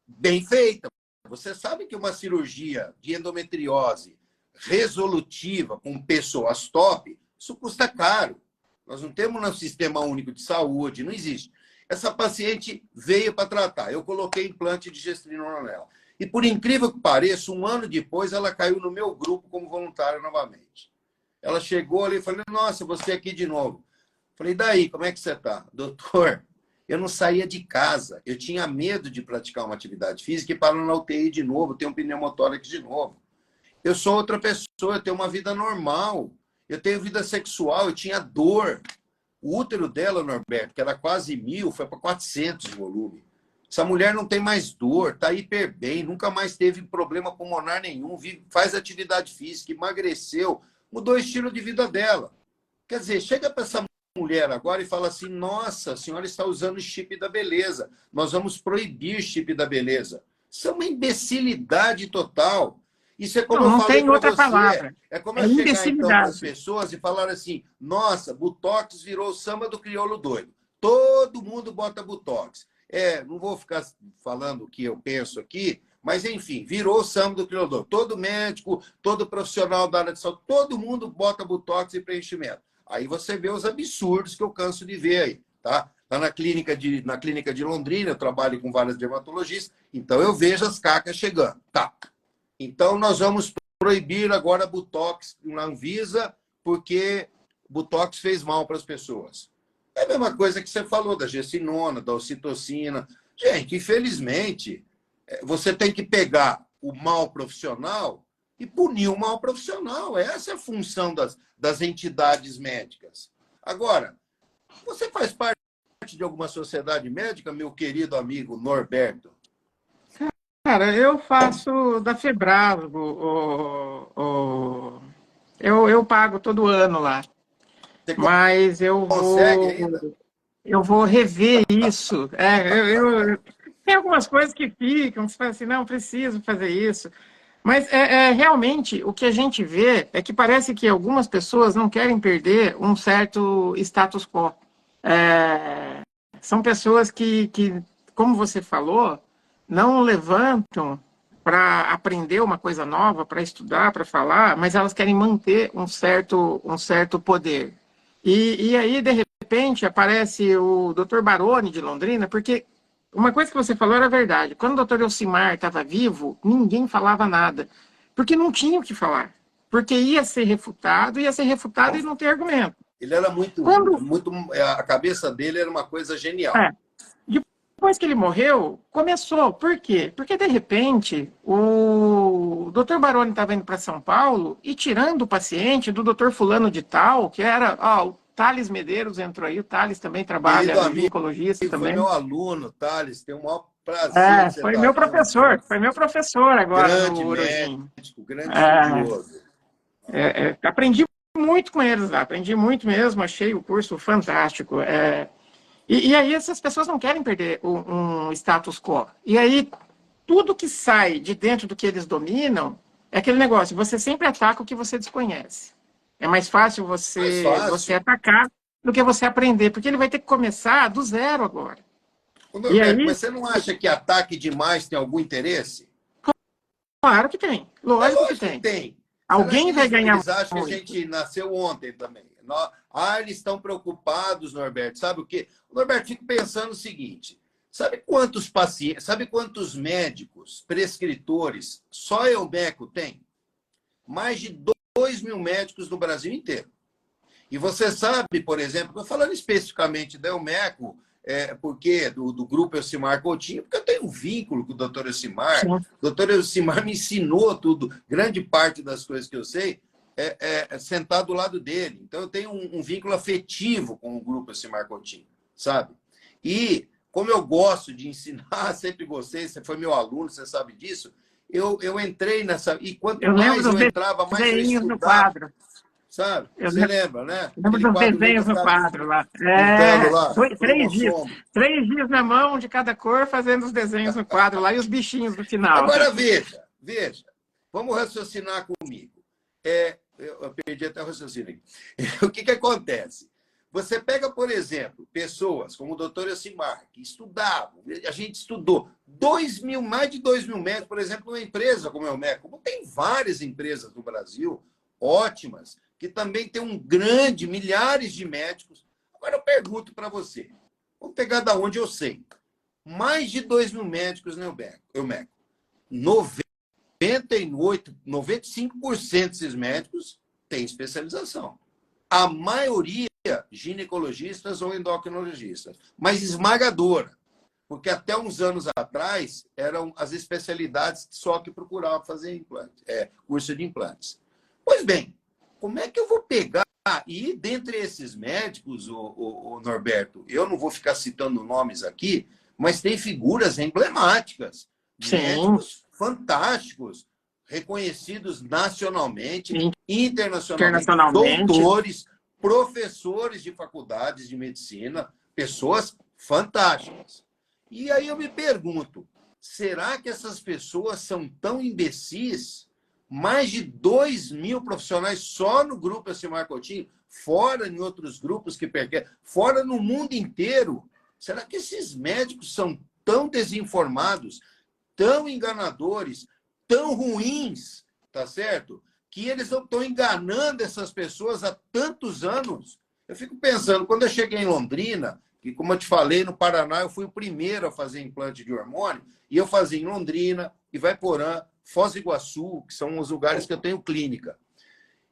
bem feita. Você sabe que uma cirurgia de endometriose resolutiva com pessoas top, isso custa caro. Nós não temos um sistema único de saúde, não existe. Essa paciente veio para tratar. Eu coloquei implante de gestrinona nela. E, por incrível que pareça, um ano depois, ela caiu no meu grupo como voluntária novamente. Ela chegou ali e falou, nossa, você aqui de novo. Falei, daí, como é que você está? Doutor, eu não saía de casa. Eu tinha medo de praticar uma atividade física e paro na UTI de novo, tenho um pneumotórax de novo. Eu sou outra pessoa, eu tenho uma vida normal. Eu tenho vida sexual, eu tinha dor. O útero dela, Norberto, que era quase 1.000, foi para 400 de volume. Essa mulher não tem mais dor, está hiper bem, nunca mais teve problema pulmonar nenhum, faz atividade física, emagreceu, mudou o estilo de vida dela. Quer dizer, chega para essa mulher agora e fala assim, nossa, a senhora está usando o chip da beleza, nós vamos proibir chip da beleza. Isso é uma imbecilidade total. Isso é como eu falei para você. Palavra. É como eu chegar então para as pessoas e falar assim, nossa, Botox virou o samba do crioulo doido. Todo mundo bota Botox. Não vou ficar falando o que eu penso aqui, mas, enfim, virou o samba do crioulo doido. Todo médico, todo profissional da área de saúde, todo mundo bota Botox e preenchimento. Aí você vê os absurdos que eu canso de ver aí, tá? Lá na clínica de Londrina, eu trabalho com vários dermatologistas, então eu vejo as cacas chegando. Tá. Então, nós vamos proibir agora Botox na Anvisa, porque Botox fez mal para as pessoas. É a mesma coisa que você falou da gestinona, da ocitocina. Gente, infelizmente, você tem que pegar o mal profissional e punir o mal profissional. Essa é a função das entidades médicas. Agora, você faz parte de alguma sociedade médica, meu querido amigo Norberto? Cara, eu faço da Febrasgo, eu pago todo ano lá, mas eu vou rever isso. Tem algumas coisas que ficam, você fala assim, não, preciso fazer isso. Mas realmente o que a gente vê é que parece que algumas pessoas não querem perder um certo status quo. São pessoas que, como você falou, não levantam para aprender uma coisa nova, para estudar, para falar, mas elas querem manter um certo poder. E aí, de repente, aparece o Dr. Baroni de Londrina, porque uma coisa que você falou era verdade. Quando o Dr. Elcimar estava vivo, ninguém falava nada, porque não tinha o que falar. Porque ia ser refutado e não ter argumento. Ele era muito... A cabeça dele era uma coisa genial. Depois que ele morreu, começou. Por quê? Porque, de repente, o Dr. Baroni estava indo para São Paulo e tirando o paciente do Dr. Fulano de Tal, que era... o Thales Medeiros entrou aí, o Thales também trabalha, é ginecologista também. Foi meu aluno, Thales, tem o maior prazer. Foi meu professor agora grande no médico, grande estudioso. Aprendi muito com eles lá, aprendi muito mesmo, achei o curso fantástico. E aí essas pessoas não querem perder um status quo. E aí tudo que sai de dentro do que eles dominam é aquele negócio, você sempre ataca o que você desconhece. É mais fácil você atacar do que você aprender, porque ele vai ter que começar do zero agora. Norberto, mas você não acha que ataque demais tem algum interesse? Claro que tem. Lógico que tem. Alguém vai ganhar. Eles acham que a gente nasceu ontem também. Eles estão preocupados, Norberto. Sabe o quê? Norberto, fico pensando o seguinte. Sabe quantos pacientes, sabe quantos médicos, prescritores, só Elmeco tem? Mais de 2.000 médicos no Brasil inteiro. E você sabe, por exemplo, falando especificamente da Elmeco, porque do grupo Elcimar Coutinho, porque eu tenho um vínculo com o doutor Elcimar. Sim. O doutor Elcimar me ensinou tudo, grande parte das coisas que eu sei é sentar do lado dele. Então, eu tenho um vínculo afetivo com o grupo Elcimar Coutinho, sabe? E, como eu gosto de ensinar, sempre gostei, você foi meu aluno, você sabe disso, eu entrei nessa... E quanto mais eu entrava, mais eu estudava. sabe? Eu Você lembra, né? lembro Aquele dos quadro lindo, desenhos os no caras quadro lá. pintando É, lá, três dias. cromossomo. 3 dias na mão de cada cor, fazendo os desenhos no quadro lá e os bichinhos no final. Agora veja, vamos raciocinar comigo. Eu perdi até o raciocínio aqui. O que acontece? Você pega, por exemplo, pessoas como o doutor Elcimar, que estudavam, a gente estudou 2.000, mais de 2.000 médicos, por exemplo, numa empresa como é o MEC, como tem várias empresas no Brasil, ótimas, que também tem milhares de médicos. Agora eu pergunto para você, vamos pegar da onde eu sei. Mais de 2.000 médicos no EUMEC. 98, 95% desses médicos têm especialização. A maioria, ginecologistas ou endocrinologistas, mas esmagadora, porque até uns anos atrás eram as especialidades só que procuravam fazer curso de implantes. Pois bem, como é que eu vou pegar e dentre esses médicos, o Norberto, eu não vou ficar citando nomes aqui, mas tem figuras emblemáticas, Sim, médicos fantásticos, reconhecidos nacionalmente, internacionalmente, internacionalmente. doutores, professores de faculdades de medicina, pessoas fantásticas. E aí eu me pergunto, será que essas pessoas são tão imbecis? Mais de 2.000 profissionais só no grupo Elcimar Coutinho, fora em outros grupos que pertencem, fora no mundo inteiro. Será que esses médicos são tão desinformados, tão enganadores, tão ruins, tá certo? Que eles não estão enganando essas pessoas há tantos anos. Eu fico pensando, quando eu cheguei em Londrina, que como eu te falei, no Paraná eu fui o primeiro a fazer implante de hormônio, e eu fazia em Londrina, Ivaiporã, Foz do Iguaçu, que são os lugares que eu tenho clínica.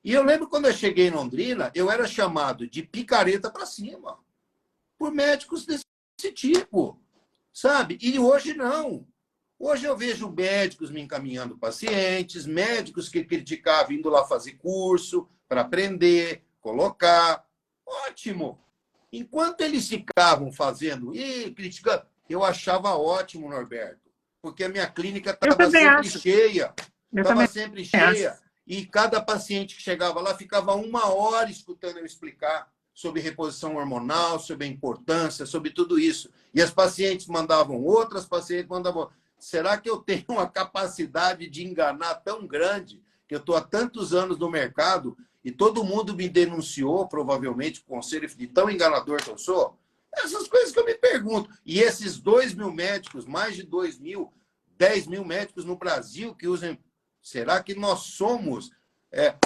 E eu lembro quando eu cheguei em Londrina, eu era chamado de picareta para cima, por médicos desse tipo, sabe? E hoje não. Hoje eu vejo médicos me encaminhando pacientes, médicos que criticavam indo lá fazer curso para aprender, colocar. Ótimo! Enquanto eles ficavam fazendo e criticando, eu achava ótimo, Norberto, porque a minha clínica Eu estava também sempre acho. cheia, Eu estava também sempre acho. cheia, e cada paciente que chegava lá ficava 1 hora escutando eu explicar sobre reposição hormonal, sobre a importância, sobre tudo isso. E as pacientes mandavam outras, pacientes mandavam. Será que eu tenho uma capacidade de enganar tão grande que eu estou há tantos anos no mercado e todo mundo me denunciou, provavelmente, o conselho de tão enganador que eu sou? Essas coisas que eu me pergunto. E esses 2.000 médicos, mais de 2.000, 10.000 médicos no Brasil que usam. Será que nós somos?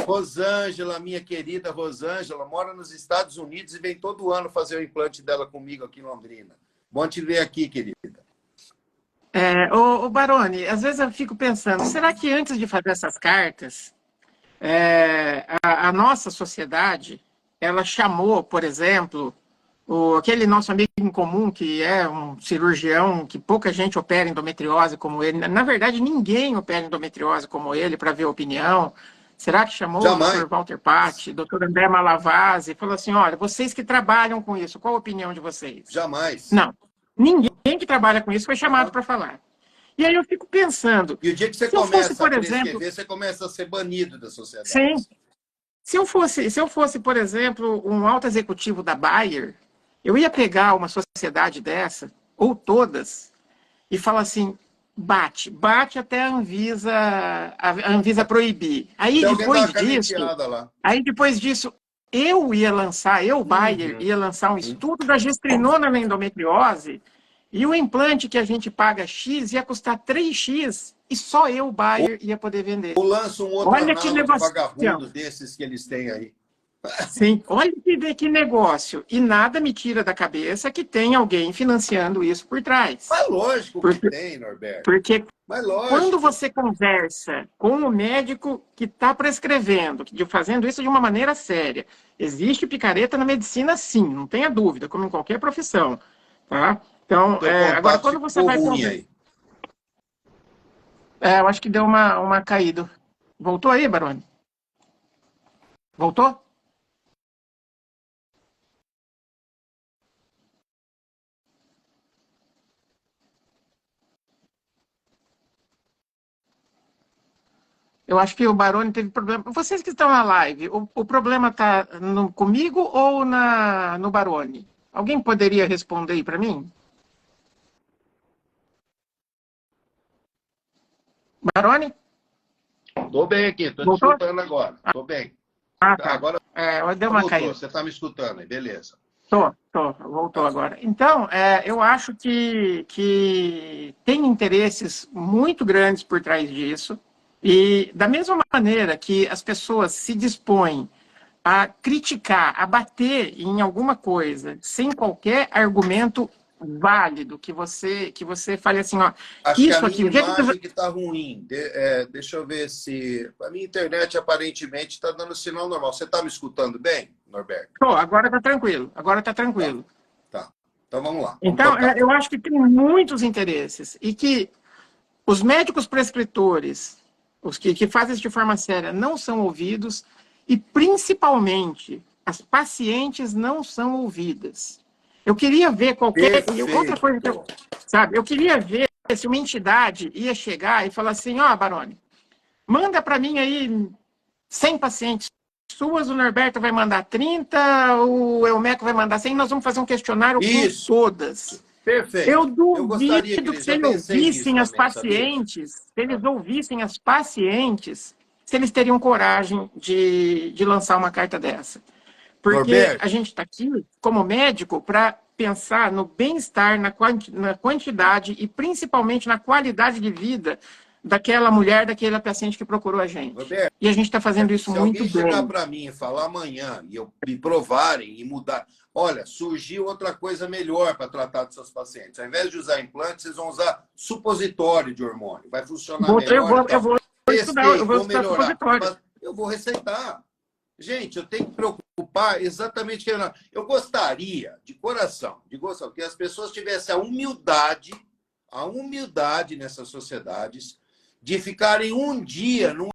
Rosângela, minha querida Rosângela, mora nos Estados Unidos e vem todo ano fazer o implante dela comigo aqui em Londrina. Bom te ver aqui, querida. Ô Baroni, às vezes eu fico pensando, será que antes de fazer essas cartas, a nossa sociedade, ela chamou, por exemplo, aquele nosso amigo em comum, que é um cirurgião que pouca gente opera endometriose como ele, na verdade ninguém opera endometriose como ele para ver a opinião. Será que chamou o Jamais, Dr. Walter Patti, Dr. André Malavasi, e falou assim, olha, vocês que trabalham com isso, qual a opinião de vocês? jamais. Não, ninguém que trabalha com isso foi chamado Não. para falar. E aí eu fico pensando, E o dia que você se eu fosse, começa a por exemplo, prescrever, você começa a ser banido da sim, sociedade. se eu fosse, por exemplo, um alto executivo da Bayer, eu ia pegar uma sociedade dessa, ou todas, e falar assim, bate até a Anvisa proibir. Até alguém dar uma caneteada lá. Aí depois disso, Bayer, Uhum. ia lançar um estudo da gestrinona na endometriose, e o implante que a gente paga X ia custar 3x, e só eu, Bayer, ia poder vender. Ou lança um outro Olha que análogo negócio. vagabundo desses que eles têm aí. Sim, olha que negócio. E nada me tira da cabeça que tem alguém financiando isso por trás. Mas lógico que Porque, tem, Norberto. porque Mas quando lógico. você conversa com o médico que está prescrevendo, fazendo isso de uma maneira séria, existe picareta na medicina, sim, não tenha dúvida, como em qualquer profissão. Tá? Então, Teu agora, contato quando você ficou vai ruim conversar. aí. Eu acho que deu uma caída. Voltou aí, Baroni? Voltou? Eu acho que o Baroni teve problema. Vocês que estão na live, o problema está comigo ou no Baroni? Alguém poderia responder aí para mim? Baroni? Tô bem aqui, tô te Voltou? escutando agora. Tô bem. Ah, tá. Agora Deu uma voltou, caída. você tá me escutando aí, beleza. Voltou Tá. agora. Então, eu acho que tem interesses muito grandes por trás disso, e da mesma maneira que as pessoas se dispõem a criticar, a bater em alguma coisa, sem qualquer argumento válido, que você fale assim, ó, Acho que a isso minha aqui, o jeito que imagem que tá ruim. Deixa eu ver se... A minha internet aparentemente está dando sinal normal. Você tá me escutando bem, Norberto? agora está tranquilo, agora está Tá, tranquilo. tá. Então vamos lá, vamos Então, tocar. eu acho que tem muitos interesses e que os médicos prescritores, os que fazem isso de forma séria, não são ouvidos e, principalmente, as pacientes não são ouvidas. Eu queria ver qualquer... Outra coisa que Perfeito. sabe, eu queria ver se uma entidade ia chegar e falar assim, ó, Baroni, manda para mim aí 100 pacientes suas, o Norberto vai mandar 30, o Elmeco vai mandar 100, nós vamos fazer um questionário com Isso, todas. Eu perfeito. Eu gostaria, duvido que Cris, se eu eles pensei nisso ouvissem as também, sabia? pacientes, se eles Ah, ouvissem as pacientes, se eles teriam coragem de lançar uma carta dessa. Porque a Norberto, gente está aqui, como médico, para pensar no bem-estar, na quantidade e principalmente na qualidade de vida daquela mulher, daquele paciente que procurou a gente. Norberto, E a gente está fazendo isso se muito alguém chegar bem. para mim e falar amanhã e me provarem e mudar, olha, surgiu outra coisa melhor para tratar dos seus pacientes. Ao invés de usar implante, vocês vão usar supositório de hormônio. Vai funcionar Eu melhor e vou, eu tal. vou estudar, Testei, eu vou vou estudar melhorar. supositório. Mas eu vou receitar. Gente, eu tenho que preocupar exatamente. Eu gostaria, de coração, que as pessoas tivessem a humildade nessas sociedades de ficarem um dia num